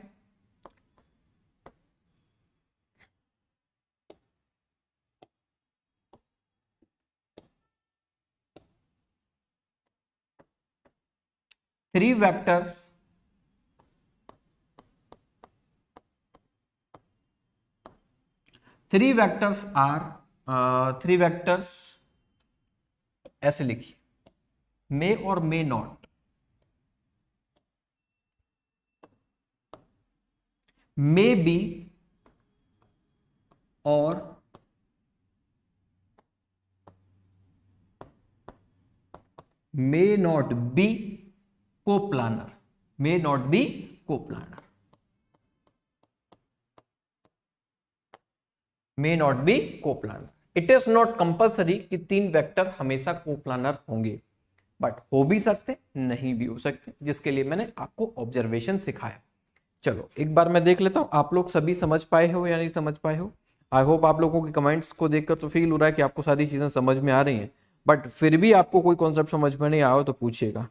थ्री वेक्टर्स थ्री वेक्टर्स ऐसे लिखिए, मे और मे नॉट, मे बी और may not be coplanar, may not be coplanar, may not be coplanar. It is not compulsory कि तीन वेक्टर हमेशा कोप्लानर होंगे, बट हो भी सकते, नहीं भी हो सकते, जिसके लिए मैंने आपको ऑब्जर्वेशन सिखाया। चलो एक बार मैं देख लेता हूं आप लोग सभी समझ पाए हो या नहीं समझ पाए हो। आई होप आप लोगों के कमेंट्स को देखकर तो फील हो रहा है कि आपको सारी चीजें समझ में आ रही हैं, बट फिर भी आपको कोई कॉन्सेप्ट समझ में नहीं आया हो तो पूछिएगा।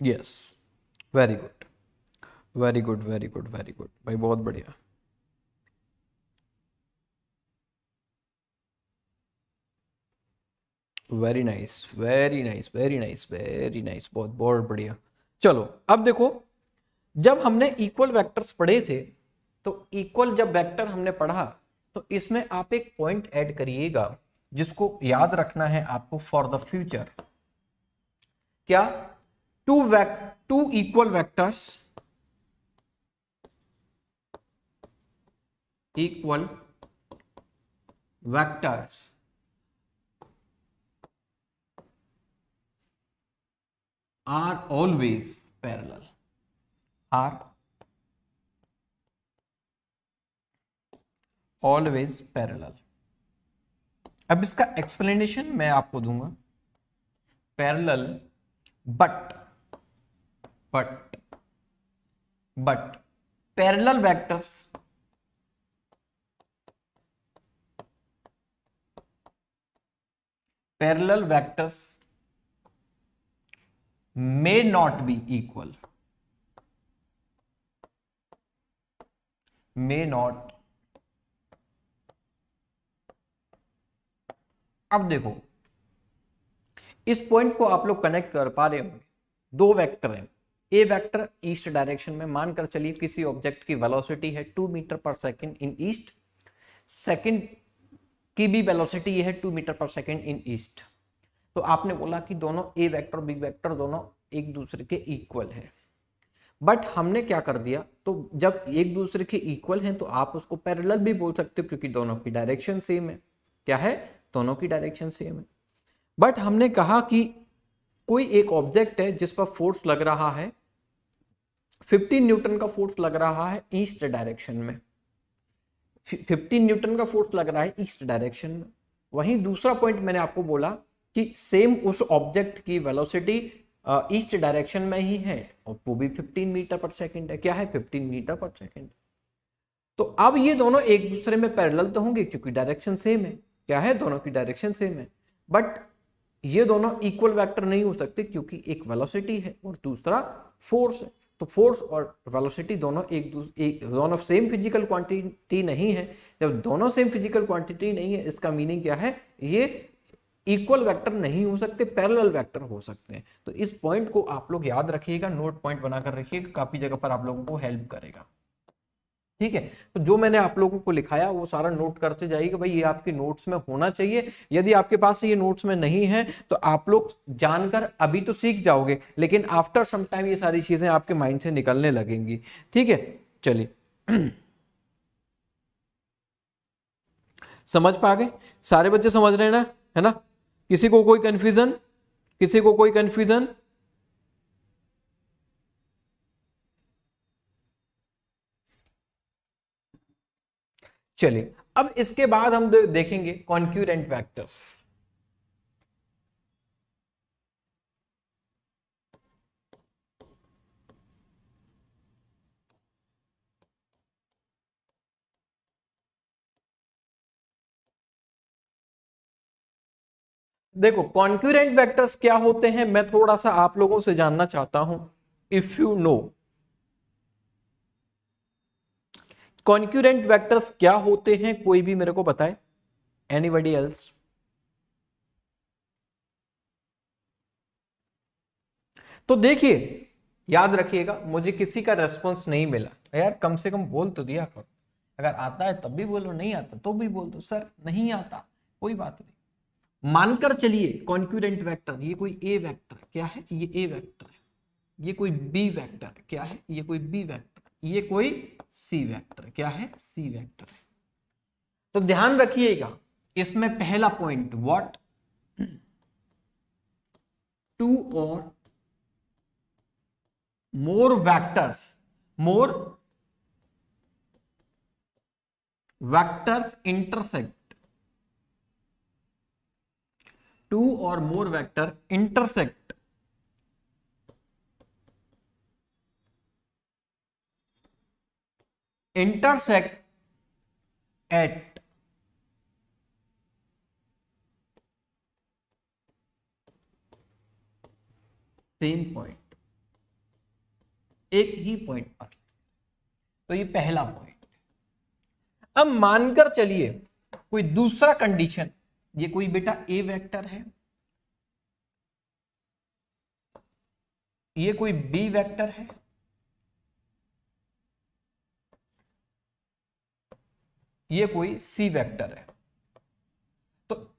Yes, very good, very good, very good, very good भाई, बहुत बढ़िया। Very nice, very nice, very nice, very nice, बहुत बहुत बढ़िया। चलो अब देखो, जब हमने इक्वल वेक्टर्स पढ़े थे, तो इक्वल जब वेक्टर हमने पढ़ा तो इसमें आप एक पॉइंट ऐड करिएगा जिसको याद रखना है आपको फॉर द फ्यूचर। क्या? Two equal vectors, equal vectors are always parallel, are always parallel. अब इसका एक्सप्लेनेशन मैं आपको दूंगा। Parallel but but but parallel vectors parallel vectors may not be equal, may not। अब देखो, इस पॉइंट को आप लोग कनेक्ट कर पा रहे होंगे। दो वेक्टर हैं, ए वेक्टर ईस्ट डायरेक्शन में, मानकर चलिए किसी ऑब्जेक्ट की वेलोसिटी है 2 मीटर पर सेकंड इन ईस्ट, सेकंड की भी वेलोसिटी है 2 मीटर पर सेकंड इन ईस्ट। तो आपने बोला कि दोनों ए वेक्टर बी वेक्टर दोनों एक दूसरे के इक्वल है, बट हमने क्या कर दिया, तो जब एक दूसरे के इक्वल हैं तो आप उसको पैरेलल भी बोल सकते हो क्योंकि दोनों की डायरेक्शन सेम है। क्या है? दोनों की डायरेक्शन सेम है। बट हमने कहा कि कोई एक ऑब्जेक्ट है जिस पर फोर्स लग रहा है, 15 न्यूटन का फोर्स लग रहा है ईस्ट डायरेक्शन में, 15 न्यूटन का फोर्स लग रहा है ईस्ट डायरेक्शन में। वहीं दूसरा पॉइंट मैंने आपको बोला कि सेम उस ऑब्जेक्ट की वेलोसिटी ईस्ट डायरेक्शन में ही है और वो भी 15 मीटर पर सेकंड है। क्या है? 15 मीटर पर सेकंड। तो अब ये दोनों एक दूसरे में पैरेलल तो होंगे क्योंकि डायरेक्शन सेम है। क्या है? दोनों की डायरेक्शन सेम है, बट ये दोनों इक्वल वेक्टर नहीं हो सकते क्योंकि एक वेलोसिटी है और दूसरा फोर्स है। तो फोर्स और वेलोसिटी दोनों दोनों सेम फिजिकल क्वांटिटी नहीं है। जब दोनों सेम फिजिकल क्वांटिटी नहीं है, इसका मीनिंग क्या है? ये इक्वल वेक्टर नहीं हो सकते, पैरेलल वेक्टर हो सकते हैं। तो इस पॉइंट को आप लोग याद रखिएगा, नोट पॉइंट बनाकर रखिएगा, काफी जगह पर आप लोगों को हेल्प करेगा। ठीक है, तो जो मैंने आप लोगों को लिखाया वो सारा नोट करते जाइएगा भाई, ये आपके नोट्स में होना चाहिए। यदि आपके पास ये नोट्स में नहीं है तो आप लोग जानकर अभी तो सीख जाओगे, लेकिन आफ्टर सम टाइम ये सारी चीजें आपके माइंड से निकलने लगेंगी। ठीक है, चलिए समझ पा गए? सारे बच्चे समझ रहे हैं ना? है ना? किसी को कोई कंफ्यूजन? किसी को कोई कंफ्यूजन? चलिए अब इसके बाद हम देखेंगे कॉन्क्यूरेंट वेक्टर्स। देखो कॉन्क्यूरेंट वेक्टर्स क्या होते हैं मैं थोड़ा सा आप लोगों से जानना चाहता हूं, if you know concurrent vectors क्या होते हैं, कोई भी मेरे को बताए, एनीबॉडी एल्स? तो देखिए याद रखिएगा, मुझे किसी का रेस्पॉन्स नहीं मिला, यार कम से कम बोल तो दिया करो, अगर आता है तब भी बोलो, नहीं आता तो भी बोल दो सर नहीं आता, कोई बात नहीं। मानकर चलिए कॉन्क्यूरेंट वेक्टर, ये कोई ए वेक्टर क्या है, ये ए वेक्टर है, ये कोई बी वेक्टर क्या है, ये कोई बी वेक्टर, ये कोई सी वेक्टर क्या है, सी वेक्टर है। तो ध्यान रखिएगा इसमें पहला पॉइंट व्हाट, टू और मोर vectors intersect, two or more vector intersect at same point, एक ही पॉइंट पर। तो ये पहला पॉइंट। अब मानकर चलिए कोई दूसरा कंडीशन, ये कोई बेटा ए वेक्टर है, ये कोई बी वेक्टर है, ये कोई सी वेक्टर है। तो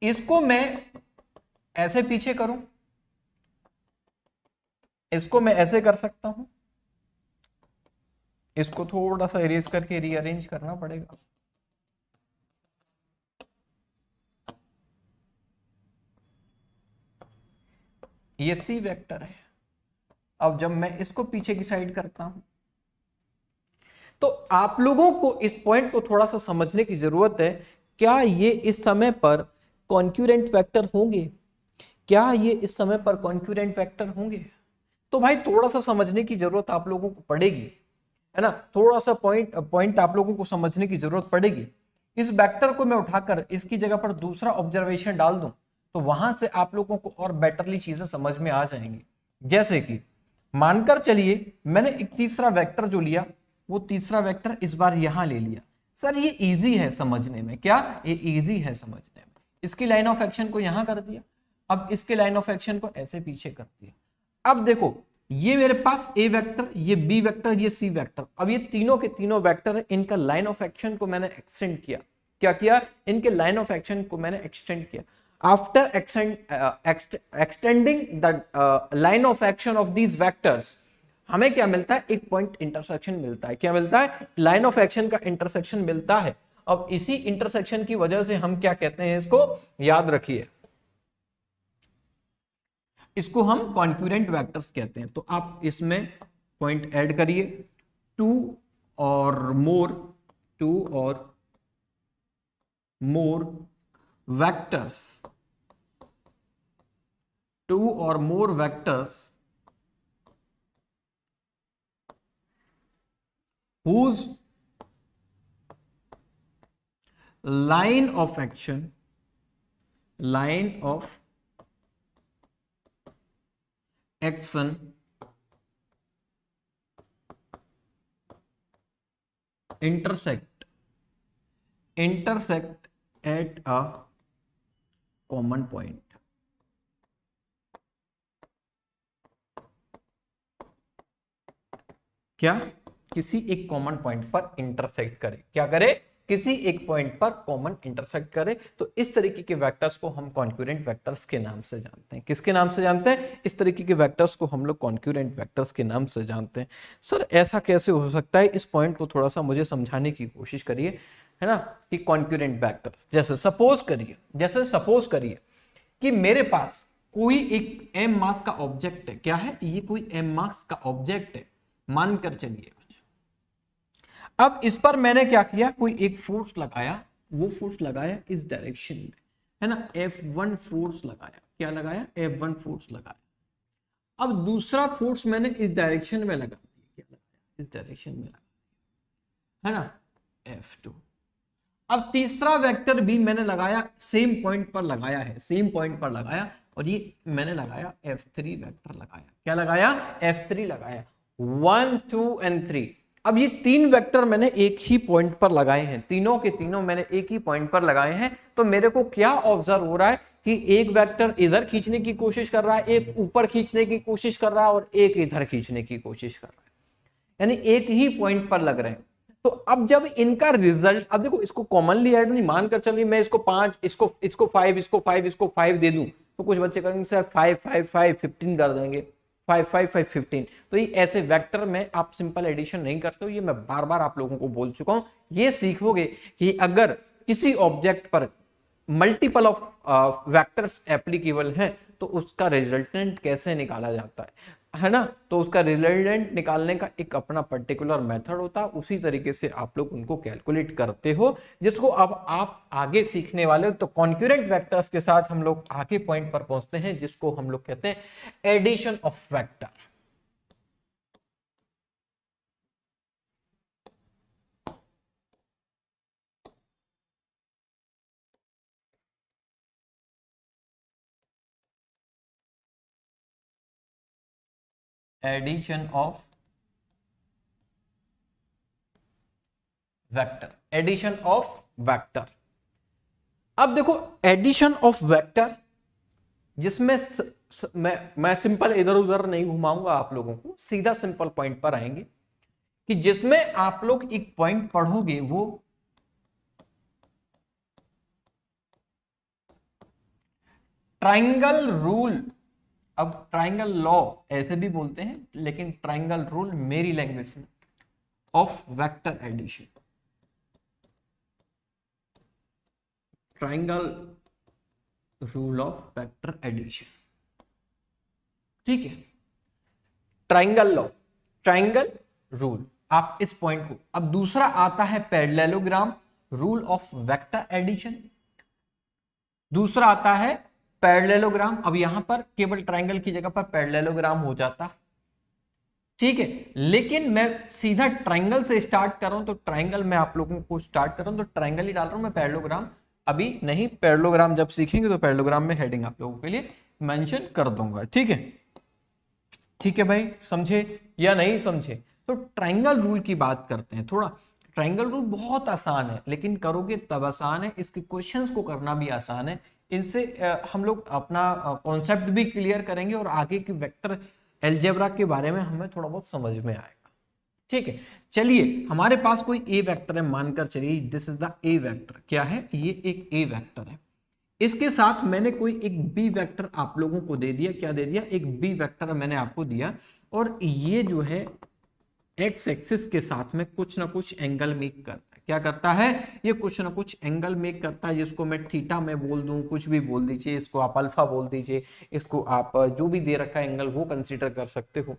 इसको मैं ऐसे पीछे करूं, इसको मैं ऐसे कर सकता हूं, इसको थोड़ा सा इरेज करके रीअरेंज करना पड़ेगा। ये सी वेक्टर है। अब जब मैं इसको पीछे की साइड करता हूं तो आप लोगों को इस पॉइंट को थोड़ा सा समझने की जरूरत है, क्या ये इस समय पर कॉन्क्यूरेंट वेक्टर होंगे, क्या ये इस समय पर कॉन्क्यूरेंट वेक्टर होंगे? तो भाई थोड़ा सा समझने की जरूरत आप लोगों को पड़ेगी, है ना, थोड़ा सा पॉइंट आप लोगों को समझने की जरूरत पड़ेगी। इस वेक्टर को मैं उठाकर इसकी जगह पर दूसरा ऑब्जर्वेशन डाल दूं तो वहां से आप लोगों को और बेटरली चीजें समझ में आ जाएंगी। जैसे कि मानकर चलिए मैंने एक तीसरा वेक्टर जो लिया, वो तीसरा वेक्टर इस बार यहां ले लिया। सर ये इजी है समझने में, क्या ये इजी है समझने में? इसकी लाइन ऑफ एक्शन को यहां कर दिया, अब इसके लाइन ऑफ एक्शन को ऐसे पीछे कर दिया। अब देखो ये मेरे पास ए वेक्टर, ये बी वेक्टर, ये सी वेक्टर, अब ये तीनों के तीनों वेक्टर है, इनका लाइन ऑफ एक्शन को मैंने एक्सटेंड किया। क्या किया? इनके लाइन ऑफ एक्शन को मैंने एक्सटेंड किया। After extending the line of action of these vectors हमें क्या मिलता है? एक पॉइंट इंटरसेक्शन मिलता है। क्या मिलता है? लाइन ऑफ एक्शन का इंटरसेक्शन मिलता है। अब इसी इंटरसेक्शन की वजह से हम क्या कहते हैं? इसको याद रखिए, इसको हम कॉन्क्यूरेंट वेक्टर्स कहते हैं। तो आप इसमें पॉइंट ऐड करिए, टू और मोर वेक्टर्स, टू और मोर vectors whose line of action intersect at a common point। क्या? किसी एक कॉमन पॉइंट पर इंटरसेक्ट करे। क्या करे? किसी एक पॉइंट पर कॉमन इंटरसेक्ट करे। तो इस तरीके के वेक्टर्स को हम कॉन्क्यूरेंट वेक्टर्स के नाम से जानते हैं। किसके नाम से जानते हैं? इस तरीके के वेक्टर्स को हम लोग कॉन्क्यूरेंट वेक्टर्स के नाम से जानते हैं। सर ऐसा कैसे हो सकता है? इस पॉइंट को थोड़ा सा मुझे समझाने की कोशिश करिए, है ना, कि कॉन्क्यूरेंट वेक्टर जैसे सपोज करिए कि मेरे पास कोई एक m मास का ऑब्जेक्ट है। क्या है? ये कोई m मास का ऑब्जेक्ट है, मानकर चलिए। अब इस पर मैंने क्या किया? कोई एक फोर्स लगाया, वो फोर्स लगाया इस डायरेक्शन में, है ना, F1 फोर्स लगाया। क्या लगाया? F1 फोर्स लगाया। अब दूसरा फोर्स मैंने इस डायरेक्शन में लगा दिया। क्या लगाया? इस डायरेक्शन में लगा दिया, है ना, F2। अब तीसरा वेक्टर भी मैंने लगाया, सेम पॉइंट पर लगाया है, सेम पॉइंट पर लगाया, और ये मैंने लगाया F3 वेक्टर लगाया। क्या लगाया? F3 लगाया। 1 2 एंड 3। अब ये तीन वेक्टर मैंने एक ही पॉइंट पर लगाए हैं, तीनों के तीनों मैंने एक ही पॉइंट पर लगाए हैं। तो मेरे को क्या ऑब्जर्व हो रहा है कि एक वेक्टर इधर खींचने की कोशिश कर रहा है, एक ऊपर खींचने की कोशिश कर रहा है, और एक इधर खींचने की कोशिश कर रहा है, यानी एक ही पॉइंट पर लग रहे हैं। तो अब जब इनका रिजल्ट, अब देखो इसको कॉमनली ऐड नहीं मानकर चलिए, मैं इसको 5, इसको 5, इसको 5, इसको 5 दे दूं, तो कुछ बच्चे कहेंगे सर 5 5 5 15 कर देंगे, 5 5 5 15। तो ये ऐसे वेक्टर में आप सिंपल एडिशन नहीं करते हो, ये मैं बार बार आप लोगों को बोल चुका हूं। ये सीखोगे कि अगर किसी ऑब्जेक्ट पर मल्टीपल ऑफ वेक्टर्स एप्लीकेबल हैं तो उसका रिजल्टेंट कैसे निकाला जाता है ना। तो उसका रिजल्टेंट निकालने का एक अपना पर्टिकुलर मेथड होता है, उसी तरीके से आप लोग उनको कैलकुलेट करते हो, जिसको अब आप आगे सीखने वाले हो। तो कॉन्करेंट वेक्टर्स के साथ हम लोग आगे पॉइंट पर पहुंचते हैं, जिसको हम लोग कहते हैं addition of vector. Addition of vector, addition of vector. अब देखो एडिशन ऑफ वेक्टर, जिसमें मैं सिंपल इधर उधर नहीं घुमाऊंगा आप लोगों को, सीधा सिंपल पॉइंट पर आएंगे कि जिसमें आप लोग एक पॉइंट पढ़ोगे वो ट्राइंगल रूल। अब ट्राइंगल लॉ ऐसे भी बोलते हैं, लेकिन ट्राइंगल रूल मेरी लैंग्वेज में, of vector addition. Triangle rule of vector addition, ठीक है। ट्राइंगल लॉ, ट्राइंगल रूल, आप इस पॉइंट को। अब दूसरा आता है parallelogram rule of vector addition. दूसरा आता है पैरेललोग्राम। अब यहां पर केवल ट्राइंगल की जगह पर पैरेललोग्राम हो जाता, ठीक है। लेकिन मैं सीधा ट्राइंगल से स्टार्ट कर रहा हूं, तो ट्राइंगल में आप लोगों को स्टार्ट कर रहा हूं, तो ट्राइंगल ही डाल रहा हूं मैं, पैरेललोग्राम अभी नहीं। पैरेललोग्राम जब सीखेंगे तो पैरेललोग्राम में हेडिंग आप लोगों के लिए मेंशन कर दूंगा, ठीक है। ठीक है भाई, समझे या नहीं समझे? तो ट्राइंगल रूल की बात करते हैं थोड़ा। ट्राइंगल रूल बहुत आसान है, लेकिन करोगे तब आसान है, इसके क्वेश्चंस को करना भी आसान है। इनसे हम लोग अपना कॉन्सेप्ट भी क्लियर करेंगे, और आगे की वेक्टर अलजेब्रा के बारे में हमें थोड़ा बहुत समझ में आएगा, ठीक है। चलिए, हमारे पास कोई ए वेक्टर है, मानकर चलिए this is the A vector. क्या है ये? एक ए वेक्टर है। इसके साथ मैंने कोई एक बी वेक्टर आप लोगों को दे दिया। क्या दे दिया? एक बी वेक्टर मैंने आपको दिया, और ये जो है एक्स एक्सिस के साथ में कुछ ना कुछ एंगल मेक करता है। क्या करता है? ये कुछ ना कुछ एंगल मेक करता है, जिसको मैं थीटा में बोल दूं, कुछ भी बोल दीजिए, इसको आप अल्फा बोल दीजिए, इसको आप जो भी दे रखा है एंगल वो कंसीडर कर सकते हो।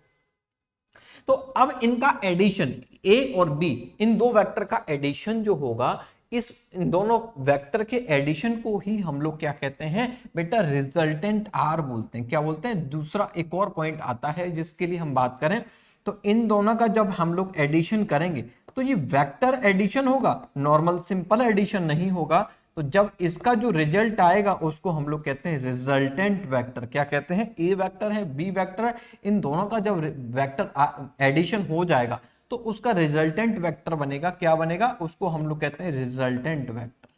तो अब इनका एडिशन, ए और बी, इन दो वेक्टर का एडिशन जो होगा, इस इन दोनों वेक्टर के एडिशन को ही हम लोग क्या कहते हैं बेटा? रिजल्टेंट आर बोलते हैं। क्या बोलते हैं? दूसरा एक और पॉइंट आता है जिसके लिए हम बात करें, तो इन दोनों का जब हम लोग एडिशन करेंगे तो ये वेक्टर एडिशन होगा, नॉर्मल सिंपल एडिशन नहीं होगा। तो जब इसका जो रिजल्ट आएगा उसको हम लोग कहते हैं रिजल्टेंट वेक्टर। क्या कहते हैं? ए वेक्टर है, बी वेक्टर है, इन दोनों का जब वेक्टर एडिशन हो जाएगा तो उसका रिजल्टेंट वेक्टर बनेगा। क्या बनेगा? उसको हम लोग कहते हैं रिजल्टेंट वेक्टर।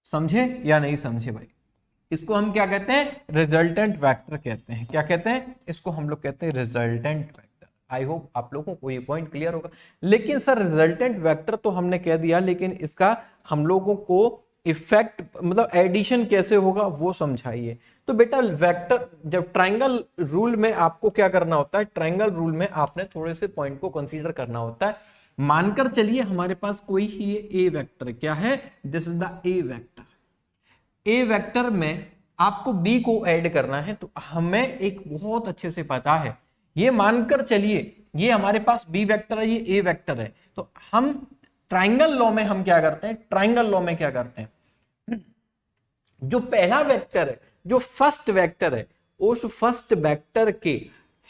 समझे या नहीं समझे भाई? इसको हम क्या कहते हैं? रिजल्टेंट वेक्टर कहते हैं। क्या कहते हैं? इसको हम लोग कहते हैं रिजल्टेंट वेक्टर। आई होप आप लोगों को ये पॉइंट क्लियर होगा। लेकिन सर रिजल्टेंट वेक्टर तो हमने कह दिया, लेकिन इसका हम लोगों को इफेक्ट मतलब एडिशन कैसे होगा वो समझाइए। तो बेटा वेक्टर, जब ट्राइंगल रूल में आपको क्या करना होता है? ट्राइंगल रूल में आपने थोड़े से पॉइंट को कंसीडर करना होता है। मानकर चलिए हमारे पास कोई ही ए वेक्टर, क्या है? This is the A vector. A vector में आपको बी को ऐड करना है, तो हमें एक बहुत अच्छे से पता है, ये मानकर चलिए ये हमारे पास बी वेक्टर है, ये ए वेक्टर है। तो हम ट्राइंगल लॉ में हम क्या करते हैं? ट्राइंगल लॉ में क्या करते हैं? जो पहला वेक्टर है, जो फर्स्ट वेक्टर है, उस फर्स्ट वेक्टर के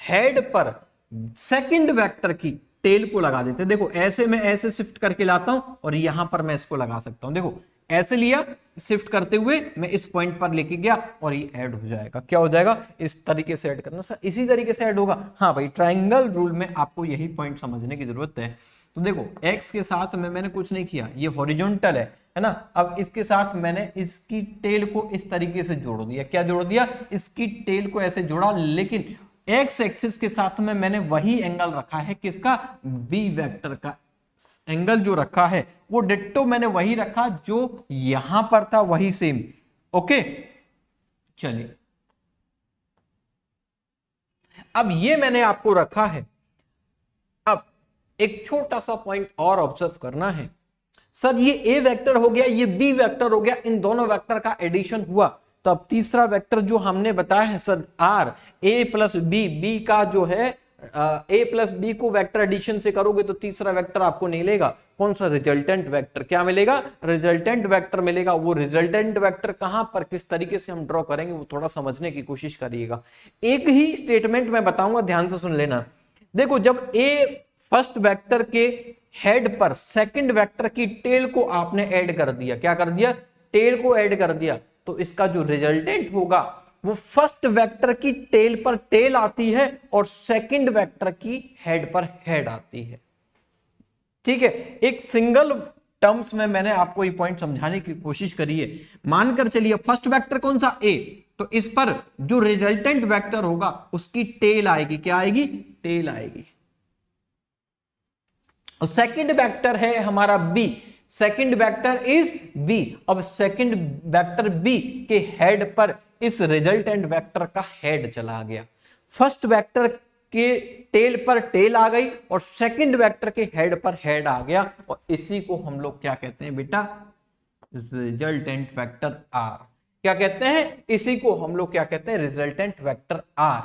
हेड पर सेकंड वेक्टर की टेल को लगा देते। देखो ऐसे मैं ऐसे शिफ्ट करके लाता हूं और यहां पर मैं इसको लगा सकता हूं। देखो ऐसे लिया, शिफ्ट करते हुए मैं इस पॉइंट पर लेके गया और ये ऐड हो जाएगा। क्या हो जाएगा? इस तरीके से ऐड करना सर, इसी तरीके से ऐड होगा। हाँ भाई, ट्रायंगल रूल में आपको यही पॉइंट समझने की जरूरत है। तो देखो x के साथ में मैंने कुछ नहीं किया, ये हॉरिजॉन्टल है ना। अब इसके साथ मैंने इसकी टेल को इस तरीके से जोड़ दिया। क्या जोड़ दिया? इसकी टेल को ऐसे जोड़ा, लेकिन एक्स एक्सिस के साथ में मैंने वही एंगल रखा है। किसका? बी वेक्टर का एंगल जो रखा है वो डिट्टो मैंने वही रखा जो यहां पर था, वही सेम। ओके चलिए, अब ये मैंने आपको रखा है। अब एक छोटा सा पॉइंट और ऑब्जर्व करना है। सर ये ए वेक्टर हो गया, ये बी वेक्टर हो गया, इन दोनों वेक्टर का एडिशन हुआ, तो अब तीसरा वेक्टर जो हमने बताया है sir R, A plus B, B का जो है ए प्लस बी को वेक्टर एडिशन से करोगे तो तीसरा वेक्टर आपको नहीं मिलेगा। कौन सा? Resultant vector. क्या मिलेगा? रिजल्टेंट वेक्टर मिलेगा। वो रिजल्टेंट वेक्टर कहां पर, किस तरीके से हम ड्रॉ करेंगे वो थोड़ा समझने की कोशिश करिएगा। एक ही स्टेटमेंट मैं बताऊंगा, ध्यान से सुन लेना। देखो जब ए फर्स्ट वेक्टर के हेड पर सेकंड वेक्टर की टेल को आपने ऐड कर दिया, क्या कर दिया? टेल को ऐड कर दिया, तो इसका जो रिजल्टेंट होगा वो फर्स्ट वेक्टर की टेल पर टेल आती है और सेकंड वेक्टर की हेड पर हेड आती है। ठीक है, एक सिंगल टर्म्स में मैंने आपको ये पॉइंट समझाने की कोशिश करी है। मानकर चलिए फर्स्ट वेक्टर कौन सा? ए, तो इस पर जो रिजल्टेंट वेक्टर होगा उसकी टेल आएगी। क्या आएगी? टेल आएगी। और सेकंड वेक्टर है हमारा B, second vector is B. अब सेकंड वेक्टर बी के हेड पर इस रिजल्टेंट वेक्टर का हेड चला गया। फर्स्ट वेक्टर के टेल पर टेल आ गई और सेकंड वेक्टर के हेड पर हेड आ गया, और इसी को हम लोग क्या कहते हैं बेटा? Resultant vector R. क्या कहते हैं? इसी को हम लोग क्या कहते हैं? Resultant vector R.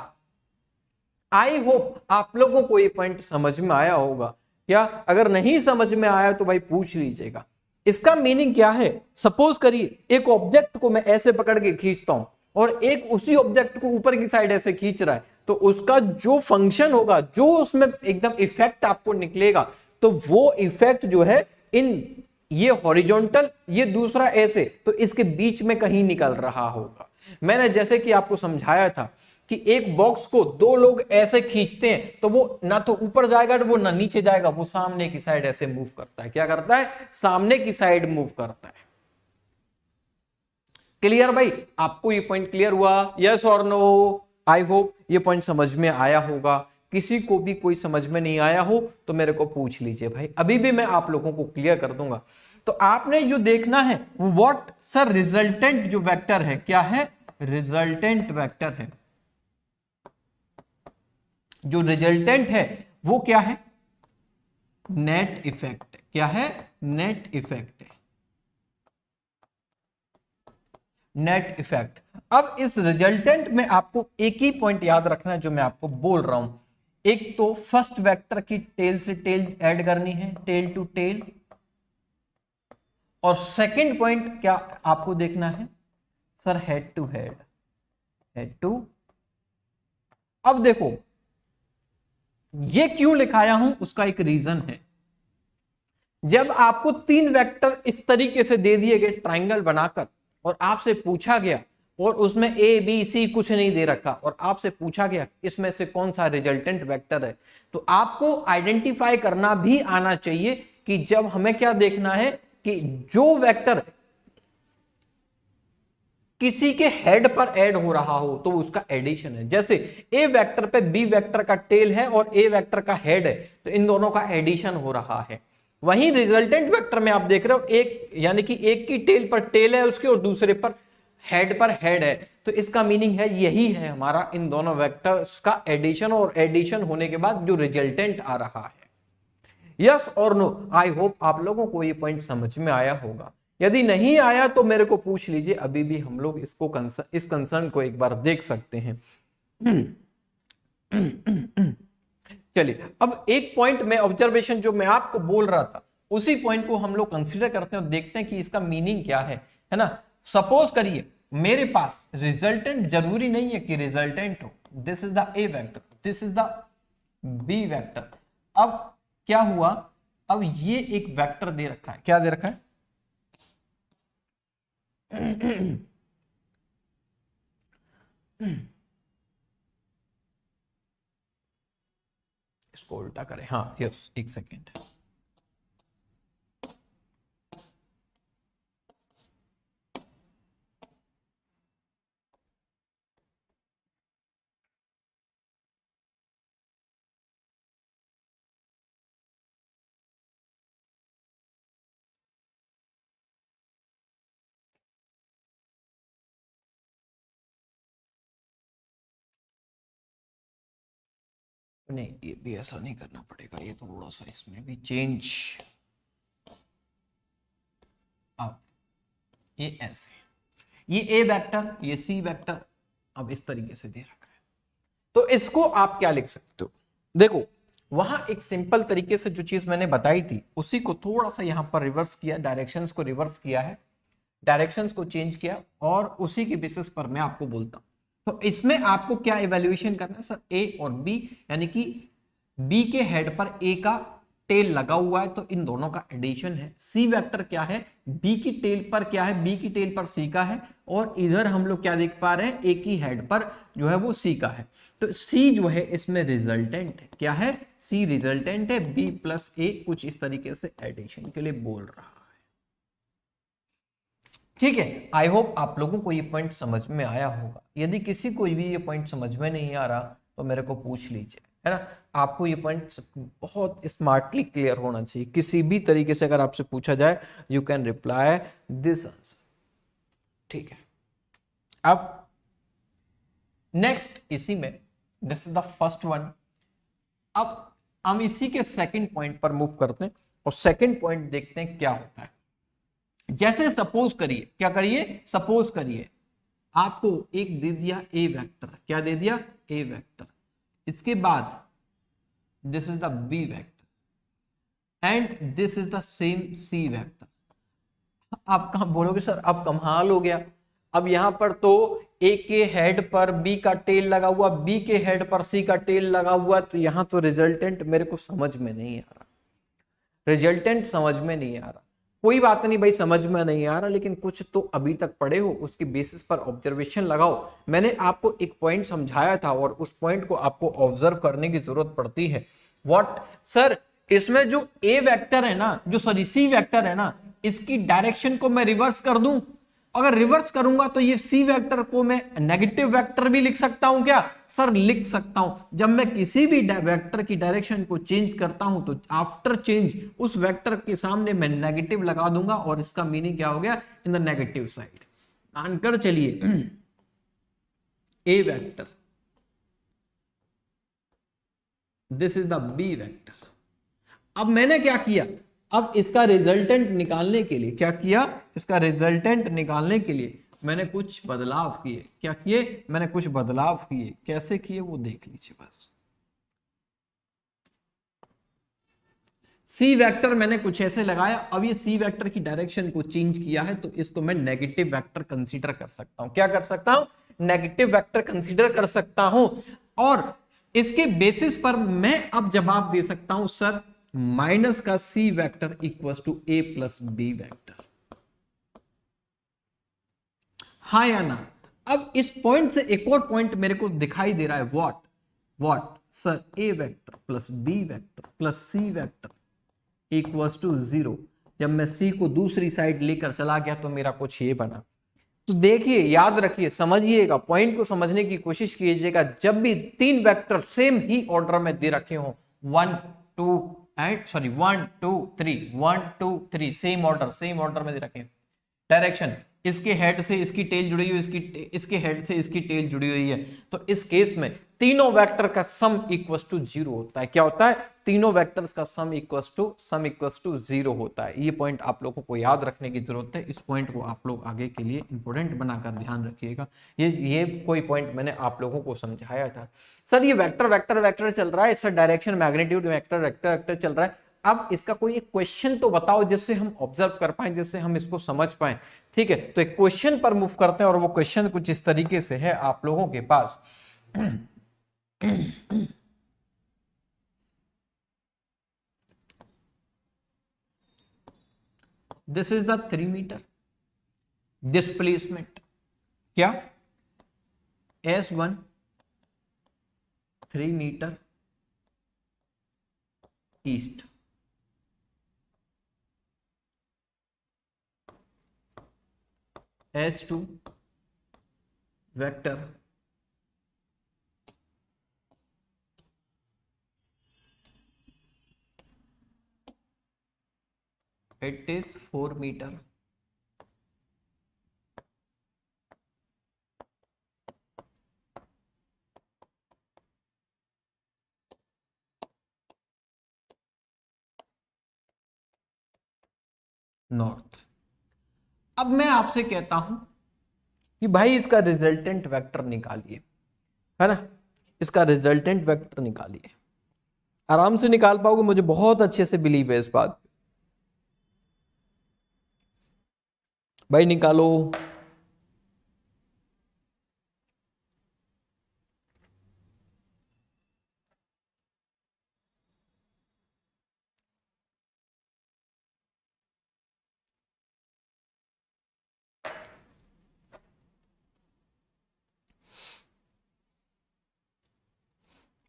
I hope आप लोगों को ये पॉइंट समझ में आया होगा। क्या अगर नहीं समझ में आया तो भाई पूछ लीजिएगा। इसका मीनिंग क्या है? सपोज करिए एक ऑब्जेक्ट को मैं ऐसे पकड़ के खींचता हूं और एक उसी ऑब्जेक्ट को ऊपर की साइड ऐसे खींच रहा है, तो उसका जो फंक्शन होगा, जो उसमें एकदम इफेक्ट आपको निकलेगा, तो वो इफेक्ट जो है इन ये हॉरिजॉन्टल, ये दूसरा ऐसे, तो इसके बीच में कहीं निकल रहा होगा। मैंने जैसे कि आपको समझाया था कि एक बॉक्स को दो लोग ऐसे खींचते हैं तो वो ना तो ऊपर जाएगा वो ना नीचे जाएगा, वो सामने की साइड ऐसे मूव करता है। क्या करता है? सामने की साइड मूव करता है। क्लियर भाई? आपको ये पॉइंट क्लियर हुआ? यस और नो? आई होप ये पॉइंट समझ में आया होगा। किसी को भी कोई समझ में नहीं आया हो तो मेरे को पूछ लीजिए भाई, अभी भी मैं आप लोगों को क्लियर कर दूंगा। तो आपने जो देखना है वो व्हाट सर, रिजल्टेंट जो वेक्टर है क्या है? रिजल्टेंट वेक्टर है। जो रिजल्टेंट है वो क्या है? Net effect. क्या है? नेट इफेक्ट है। Net effect. अब इस रिजल्टेंट में आपको एक ही पॉइंट याद रखना है जो मैं आपको बोल रहा हूं। एक तो फर्स्ट वेक्टर की टेल से टेल ऐड करनी है, टेल टू टेल, और सेकंड पॉइंट क्या आपको देखना है sir? Head to head, head to. अब देखो ये क्यों लिखाया हूं, उसका एक रीजन है। जब आपको तीन वेक्टर इस तरीके से दे दिए गए ट्रायंगल बनाकर और आपसे पूछा गया, और उसमें ए बी सी कुछ नहीं दे रखा, और आपसे पूछा गया इसमें से कौन सा रिजल्टेंट वेक्टर है, तो आपको आइडेंटिफाई करना भी आना चाहिए कि जब हमें क्या देखना है कि जो वेक्टर किसी के हेड पर ऐड हो रहा हो तो उसका एडिशन है। जैसे ए वेक्टर पे बी वेक्टर का टेल है और ए वेक्टर का हेड है, तो इन दोनों का एडिशन हो रहा है। वहीं रिजल्टेंट वेक्टर में आप देख रहे हो एक, यानी कि एक की टेल पर टेल है उसके और दूसरे पर हेड है, तो इसका मीनिंग है यही है हमारा इन दोनों वेक्टर्स का एडिशन, और एडिशन होने के बाद जो रिजल्टेंट आ रहा है। यस और नो? आई होप आप लोगों को ये पॉइंट समझ में आया होगा। यदि नहीं आया तो मेरे को पूछ लीजिए, अभी भी हम लोग इसको इस कंसर्न को एक बार देख सकते हैं। चलिए अब एक पॉइंट में ऑब्जर्वेशन जो मैं आपको बोल रहा था उसी पॉइंट को हम लोग कंसीडर करते हैं और देखते हैं कि इसका मीनिंग क्या है ना। सपोज करिए मेरे पास रिजल्टेंट, जरूरी नहीं है कि रिजल्टेंट हो, this is the A vector, this is the B vector. अब क्या हुआ, अब ये एक वेक्टर दे रखा है, क्या दे रखा है इसको उल्टा करें, हाँ यस, एक सेकेंड। नहीं ये भी ऐसा नहीं करना पड़ेगा, ये थोड़ा सा इसमें भी चेंज। अब ये ऐसे, ये ए वेक्टर, ये सी वेक्टर, अब इस तरीके से दे रखा है। तो इसको आप क्या लिख सकते हो, देखो वहां एक सिंपल तरीके से जो चीज मैंने बताई थी उसी को थोड़ा सा यहां पर रिवर्स किया, डायरेक्शंस को रिवर्स किया है, डायरेक्शंस को चेंज किया, और उसी के बेसिस पर मैं आपको बोलता हूं। तो इसमें आपको क्या इवैल्यूएशन करना है सर, ए और बी, यानी कि बी के हेड पर ए का टेल लगा हुआ है तो इन दोनों का एडिशन है। सी वेक्टर क्या है, बी की टेल पर क्या है, बी की टेल पर सी का है, और इधर हम लोग क्या देख पा रहे हैं, ए की हेड पर जो है वो सी का है। तो सी जो है इसमें रिजल्टेंट है, क्या है, सी रिजल्टेंट है, बी प्लस ए कुछ इस तरीके से एडिशन के लिए बोल रहा है। ठीक है, आई होप आप लोगों को ये पॉइंट समझ में आया होगा। यदि किसी को भी ये पॉइंट समझ में नहीं आ रहा तो मेरे को पूछ लीजिए, है ना। आपको ये पॉइंट बहुत स्मार्टली क्लियर होना चाहिए, किसी भी तरीके से अगर आपसे पूछा जाए you can reply this answer. ठीक है, अब नेक्स्ट इसी में, this is the first one. अब हम इसी के सेकंड पॉइंट पर मूव करते हैं और सेकंड पॉइंट देखते हैं क्या होता है। जैसे सपोज करिए, क्या करिए, सपोज करिए आपको एक दे दिया ए वेक्टर, क्या दे दिया, ए वेक्टर, इसके बाद this is the B vector and this is the same C vector. आप कहां बोलोगे सर अब कमाल हो गया, अब यहां पर तो ए के हेड पर बी का टेल लगा हुआ, बी के हेड पर सी का टेल लगा हुआ, तो यहां तो रिजल्टेंट मेरे को समझ में नहीं आ रहा, रिजल्टेंट समझ में नहीं आ रहा। कोई बात नहीं भाई, समझ में नहीं आ रहा, लेकिन कुछ तो अभी तक पढ़े हो, उसके बेसिस पर ऑब्जर्वेशन लगाओ। मैंने आपको एक पॉइंट समझाया था और उस पॉइंट को आपको ऑब्जर्व करने की जरूरत पड़ती है। व्हाट सर, इसमें जो ए वेक्टर है ना, जो सॉरी सी वेक्टर है ना, इसकी डायरेक्शन को मैं रिवर्स कर दूं, अगर रिवर्स करूंगा तो ये सी वेक्टर को मैं नेगेटिव वेक्टर भी लिख सकता हूं क्या, सर लिख सकता हूं। जब मैं किसी भी वेक्टर की डायरेक्शन को चेंज करता हूं तो आफ्टर चेंज उस वेक्टर के सामने मैं नेगेटिव लगा दूंगा और इसका मीनिंग क्या हो गया, इन द नेगेटिव साइड। मानकर चलिए A vector, this is the B vector. अब मैंने क्या किया, अब इसका रिजल्टेंट निकालने के लिए क्या किया, इसका रिजल्टेंट निकालने के लिए मैंने कुछ बदलाव किए। क्या किए, मैंने कुछ बदलाव किए, कैसे किए वो देख लीजिए बस। सी वेक्टर मैंने कुछ ऐसे लगाया, अब ये सी वेक्टर की डायरेक्शन को चेंज किया है तो इसको मैं नेगेटिव वेक्टर कंसीडर कर सकता हूं। क्या कर सकता हूं, नेगेटिव वेक्टर कंसीडर कर सकता हूं, और इसके बेसिस पर मैं अब जवाब दे सकता हूं सर माइनस का C vector equal to A plus B vector, हाँ या ना। अब इस पॉइंट से एक और पॉइंट मेरे को दिखाई दे रहा है, what what sir, A vector plus B vector plus C vector equals to 0। जब मैं सी को दूसरी साइड लेकर चला गया तो मेरा कुछ ये बना। तो देखिए, याद रखिए, समझिएगा, पॉइंट को समझने की कोशिश कीजिएगा। जब भी तीन वेक्टर सेम ही ऑर्डर में दे रखे हो, 1 2 1 2 3 1 2 3 सेम ऑर्डर में दे रखे हैं, डायरेक्शन इसके हेड से इसकी टेल जुड़ी हुई, इसके हेड से इसकी टेल जुड़ी हुई है, तो इस केस में तीनों वेक्टर का सम इक्वल्स टू 0 होता है। क्या होता है, तीनों वेक्टर्स का सम इक्वल्स टू 0 होता है। ये पॉइंट आप लोगों को याद रखने की जरूरत है। इस पॉइंट को आप लोग आगे के लिए इंपॉर्टेंट बनाकर ध्यान रखिएगा। ये कोई पॉइंट मैंने आप लोगों को समझाया था। सर ये वेक्टर चल रहा है, सर डायरेक्शन मैग्नीट्यूड वेक्टर चल रहा है। अब इसका कोई एक क्वेश्चन तो बताओ जिससे हम ऑब्जर्व कर पाए, जिससे हम इसको समझ पाए। ठीक है, तो एक क्वेश्चन पर मूव करते हैं और वो क्वेश्चन कुछ इस तरीके से है आप लोगों के पास। This is the 3 metre displacement, क्या S1 3 metre east, S2 vector it is 4 metre, north. अब मैं आपसे कहता हूं कि भाई इसका रिजल्टेंट वेक्टर निकालिए, है ना, इसका रिजल्टेंट वेक्टर निकालिए। आराम से निकाल पाओगे, मुझे बहुत अच्छे से बिलीव है इस बात पे। भाई निकालो।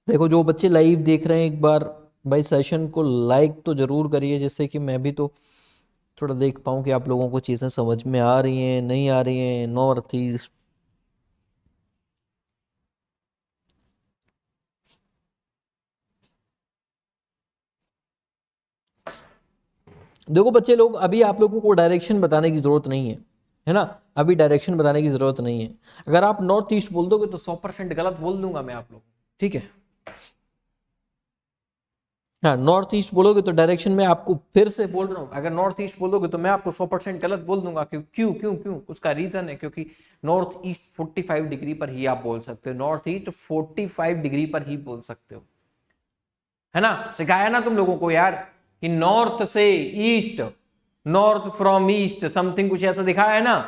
देखो जो बच्चे लाइव देख रहे हैं, एक बार भाई सेशन को लाइक तो जरूर करिए, जिससे कि मैं भी तो थोड़ा देख पाऊँ कि आप लोगों को चीज़ें समझ में आ रही हैं नहीं आ रही हैं। नॉर्थ ईस्ट, देखो बच्चे लोग, अभी आप लोगों को डायरेक्शन बताने की जरूरत नहीं है ना, अभी डायरेक्शन बताने की जरूरत नहीं है। अगर आप नॉर्थ ईस्ट बोल दोगे तो 100% गलत बोल दूंगा मैं आप लोग, ठीक है। हाँ, नॉर्थ ईस्ट बोलोगे तो डायरेक्शन में आपको फिर से बोल रहा हूँ, अगर नॉर्थ ईस्ट बोलोगे तो मैं आपको 100% गलत बोल दूंगा। क्यों क्यों क्यों क्यों उसका रीजन है क्योंकि नॉर्थ ईस्ट 45 डिग्री पर ही आप बोल सकते हो, नॉर्थ ईस्ट 45 डिग्री पर ही बोल सकते हो, है ना। सिखाया ना तुम लोगों को यार कि नॉर्थ से east, north from east something कुछ ऐसा दिखाया है ना।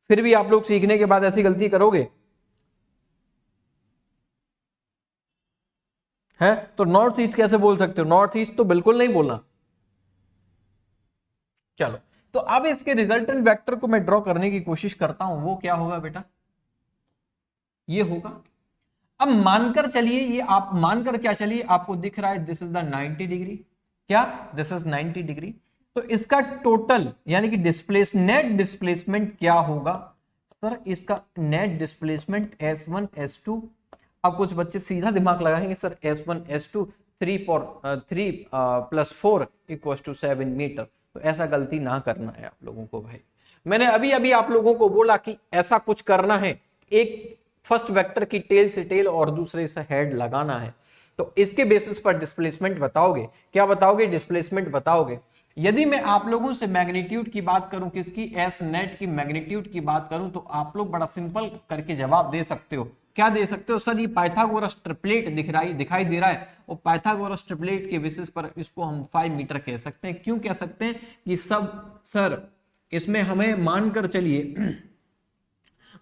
फिर भी आप लोग सीखने के बाद ऐसी गलती करोगे, है तो नॉर्थ ईस्ट कैसे बोल सकते हो, नॉर्थ ईस्ट तो बिल्कुल नहीं बोलना। चलो, तो अब इसके रिजल्टेंट वेक्टर को मैं ड्रॉ करने की कोशिश करता हूं, वो क्या होगा बेटा, ये होगा। अब मानकर चलिए, ये आप मानकर क्या चलिए, आपको दिख रहा है दिस इज द 90 डिग्री, क्या दिस इज 90 डिग्री। तो इसका टोटल यानी कि नेट डिस्प्लेसमेंट क्या होगा सर, इसका नेट डिस्प्लेसमेंट S1 S2। अब कुछ बच्चे सीधा दिमाग लगाएंगे सर S1 S2 3 + 4 = 7 मीटर। तो ऐसा गलती ना करना है आप लोगों को भाई। मैंने अभी अभी आप लोगों को बोला कि ऐसा कुछ करना है, एक फर्स्ट वेक्टर की टेल से टेल और दूसरे से हेड लगाना है, तो इसके बेसिस पर डिस्प्लेसमेंट बताओगे। क्या बताओगे, डिस्प्लेसमेंट बताओगे। यदि मैं आप लोगों से मैग्नीट्यूड की बात करूं, किसकी, एस नेट की मैग्नीट्यूड की बात करूं, तो आप लोग बड़ा सिंपल करके जवाब दे सकते हो। क्या दे सकते हो सर, ये पाइथागोरस ट्रिपलेट दिखाई दे रहा है, और पाइथागोरस ट्रिपलेट के बेसिस पर इसको हम 5 मीटर कह सकते हैं। क्यों कह सकते हैं कि सब सर इसमें हमें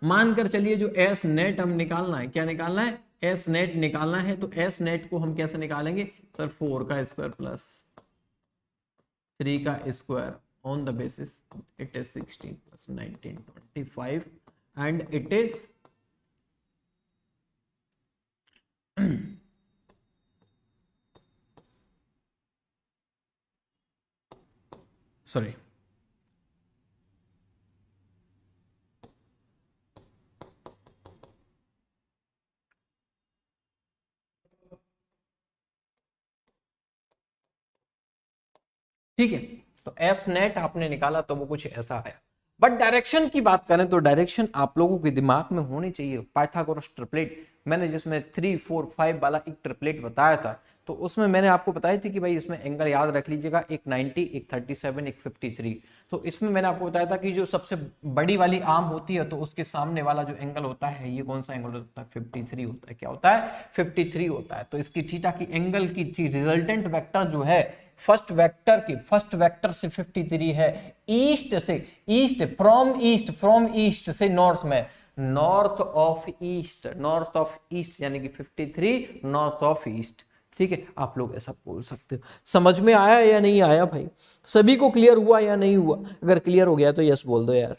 मानकर चलिए जो एस नेट हम निकालना है, क्या निकालना है, एस नेट निकालना है। तो एस नेट को हम कैसे निकालेंगे सर, 4 का स्क्वायर प्लस 3 का square on the basis it is 16 + 19 25 and it is sorry ठीक है। तो एस नेट आपने निकाला तो वो कुछ ऐसा आया। बट डायरेक्शन की बात करें तो डायरेक्शन आप लोगों के दिमाग में होनी चाहिए। पाइथागोरस ट्रिपलेट मैंने जिसमें 3 4 5 वाला एक ट्रिपलेट बताया था, तो उसमें मैंने आपको बताई थी कि भाई इसमें एंगल याद रख लीजिएगा, एक 90, एक 37, एक 53। तो इसमें मैंने आपको बताया था कि जो सबसे बड़ी वाली आर्म होती है तो उसके सामने वाला जो एंगल होता है, ये कौन सा एंगल होता है, 53 होता है। क्या होता है, 53 होता है। तो इसकी थीटा की एंगल की रिजल्टेंट वेक्टर जो है फर्स्ट वेक्टर से 53 है, फ्रॉम ईस्ट से नॉर्थ में, नॉर्थ ऑफ ईस्ट यानी कि 53 नॉर्थ ऑफ ईस्ट। ठीक है, आप लोग ऐसा बोल सकते हो। समझ में आया या नहीं आया भाई? सभी को क्लियर हुआ या नहीं हुआ? अगर क्लियर हो गया तो यस बोल दो यार।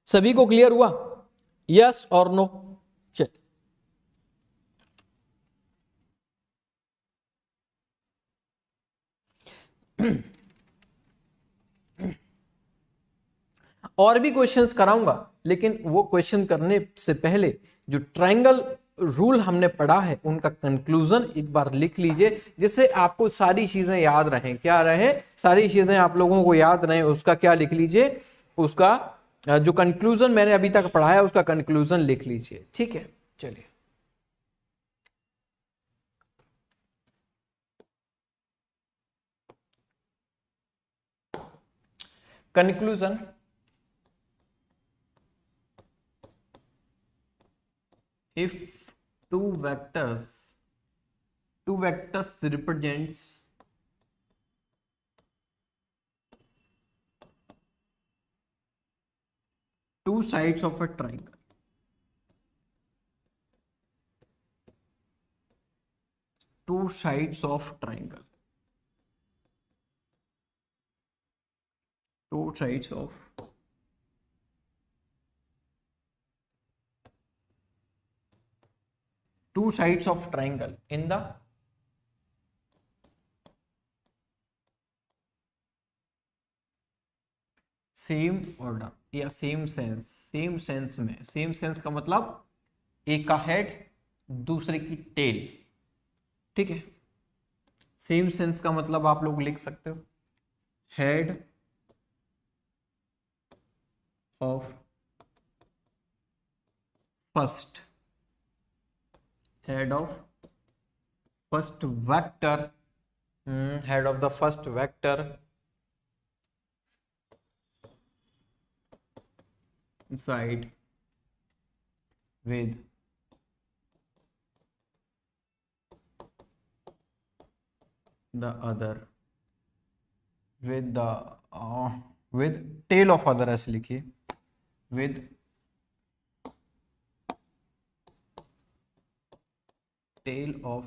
सभी को क्लियर हुआ? यस और नो? चल, और भी क्वेश्चंस कराऊंगा, लेकिन वो क्वेश्चन करने से पहले जो ट्रायंगल रूल हमने पढ़ा है उनका कंक्लूजन एक बार लिख लीजिए, जिससे आपको सारी चीजें याद रहें। क्या रहे? सारी चीजें आप लोगों को याद रहें, उसका क्या लिख लीजिए? उसका जो कंक्लूजन मैंने अभी तक पढ़ाया उसका कंक्लूजन लिख लीजिए। ठीक है, चलिए। Conclusion, if two vectors represents two sides of a triangle, two sides of triangle, two sides of triangle in the same order या सेम सेंस में। सेम सेंस का मतलब एक का हेड दूसरे की टेल। ठीक है, सेम सेंस का मतलब आप लोग लिख सकते हो head of first, head of first vector, head of the first vector side with the other with the with tail of other, ऐसे लिखिए, with tail of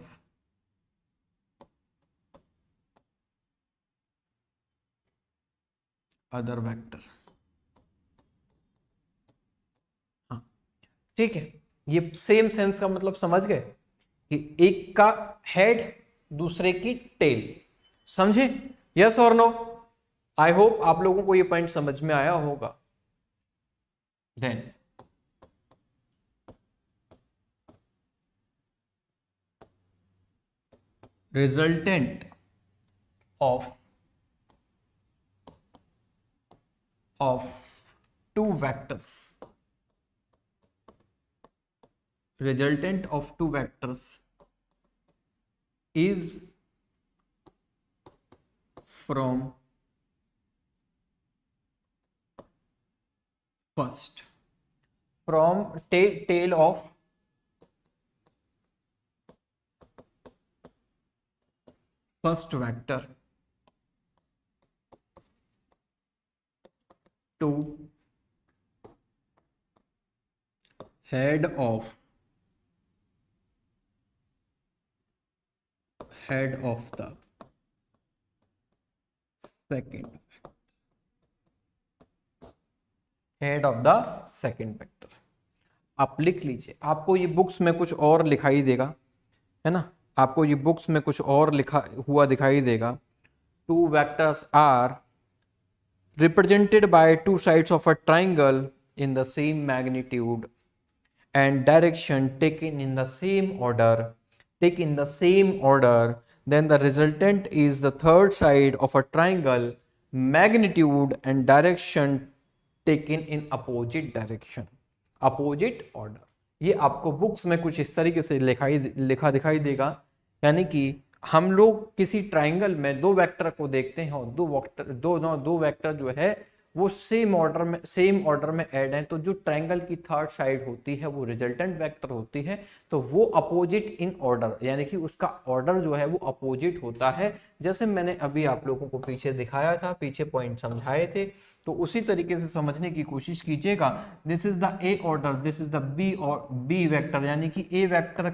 other vector। ठीक है, ये सेम सेंस का मतलब समझ गए कि एक का हेड दूसरे की टेल। समझे? यस और नो? आई होप आप लोगों को ये पॉइंट समझ में आया होगा। Then resultant of two vectors, resultant of two vectors is from first, from tail of first vector to head of the second, head of the second vector. आप लिख लीजिए, आपको ये बुक्स में कुछ और लिखाई देगा, है ना? आपको ये बुक्स में कुछ और लिखा हुआ दिखाई देगा। Two vectors are represented by two sides of a triangle in the same magnitude and direction taken in the same order, then the resultant is the third side of a triangle, magnitude and direction taken in opposite direction, opposite order। ये आपको books में कुछ इस तरीके से लिखा दिखाई देगा। यानी कि हम लोग किसी ट्राइंगल में दो वेक्टर को देखते हैं और दो वेक्टर जो है वो सेम ऑर्डर में ऐड है, तो जो ट्रायंगल की थर्ड साइड होती है वो रिजल्टेंट वेक्टर होती है, तो वो अपोजिट इन ऑर्डर, यानी कि उसका ऑर्डर जो है वो अपोजिट होता है। जैसे मैंने अभी आप लोगों को पीछे दिखाया था, पीछे पॉइंट समझाए थे, तो उसी तरीके से समझने की कोशिश कीजिएगा। This is the A order, this is the B और बी वेक्टर, यानी कि ए वेक्टर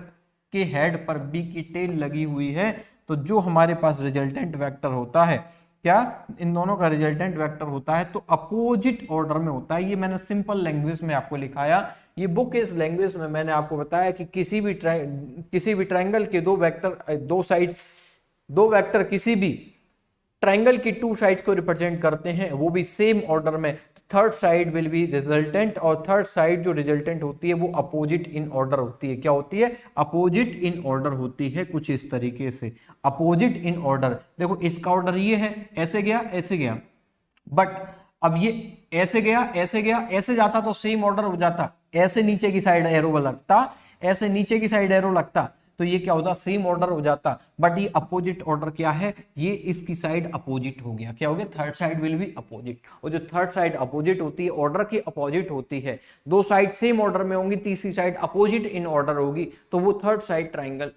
के हेड पर बी की टेल लगी हुई है, तो जो हमारे पास रिजल्टेंट वेक्टर होता है, क्या इन दोनों का रिजल्टेंट वेक्टर होता है, तो अपोजिट ऑर्डर में होता है। ये मैंने सिंपल लैंग्वेज में आपको लिखाया, ये बुक इस लैंग्वेज में मैंने आपको बताया कि किसी भी ट्रायंगल के दो वेक्टर किसी भी ट्रायंगल की टू साइड्स को रिप्रेजेंट करते हैं, वो भी सेम ऑर्डर में, third side will be resultant, और थर्ड साइड जो रिजल्टेंट होती है वो अपोजिट इन ऑर्डर होती है। क्या होती है? अपोजिट इन ऑर्डर होती है, कुछ इस तरीके से अपोजिट इन ऑर्डर। देखो इसका ऑर्डर ये है, ऐसे गया ऐसे गया, बट अब ये ऐसे गया ऐसे गया, ऐसे जाता तो सेम ऑर्डर हो जाता, ऐसे नीचे की साइड एरो लगता, ऐसे नीचे की साइड एरो लगता, तो ये क्या होता? सेम ऑर्डर हो जाता। बट ये अपोजिट ऑर्डर क्या है? ये इसकी साइड अपोजिट हो गया। क्या हो गया? Third side will be opposite, और जो थर्ड साइड अपोजिट होती है, ऑर्डर की अपोजिट होती है, दो साइड सेम ऑर्डर में होंगी, तीसरी साइड अपोजिट इन ऑर्डर होगी, तो वो थर्ड साइड ट्राइंगल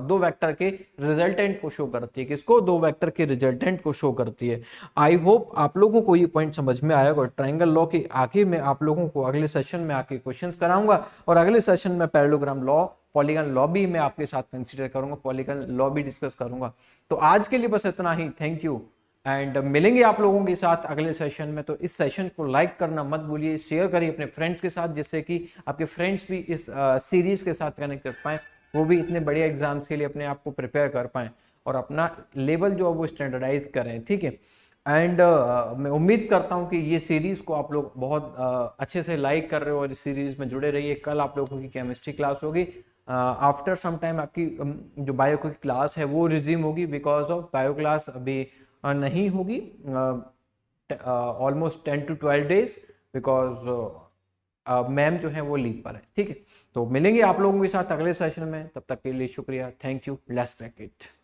दो वेक्टर के रिजल्टेंट को शो करती है। किसको? दो वेक्टर के रिजल्टेंट को शो करती है। आई होप आप लोगों को ये पॉइंट समझ में आएगा। और ट्राइंगल लॉ के आगे मैं आप लोगों को अगले सेशन में आके क्वेश्चंस कराऊंगा, और अगले सेशन में पैरेललोग्राम लॉ, पॉलीगन लॉ भी मैं आपके साथ कंसीडर करूंगा, पॉलीगन लॉ भी डिस्कस करूंगा। तो आज के लिए बस इतना ही। थैंक यू, एंड मिलेंगे आप लोगों के साथ अगले सेशन में। तो इस सेशन को लाइक करना मत भूलिए, शेयर करिए अपने फ्रेंड्स के साथ, जिससे कि आपके फ्रेंड्स भी इस सीरीज के साथ कनेक्ट कर पाए, वो भी इतने बड़े एग्जाम्स के लिए अपने आप को प्रिपेयर कर पाए और अपना लेवल जो है वो स्टैंडर्डाइज करें। ठीक है, एंड मैं उम्मीद करता हूं कि ये सीरीज को आप लोग बहुत अच्छे से लाइक कर रहे हो और इस सीरीज में जुड़े रहिए। कल आप लोगों की केमिस्ट्री क्लास होगी, आफ्टर सम टाइम आपकी जो बायो की क्लास है वो रिज्यूम होगी, बिकॉज ऑफ बायो क्लास अभी नहीं होगी almost 10 to 12 days, because ma'am जो है वो लीव पर है। ठीक है, तो मिलेंगे आप लोगों के साथ अगले सेशन में, तब तक के लिए शुक्रिया, thank you, let's take it.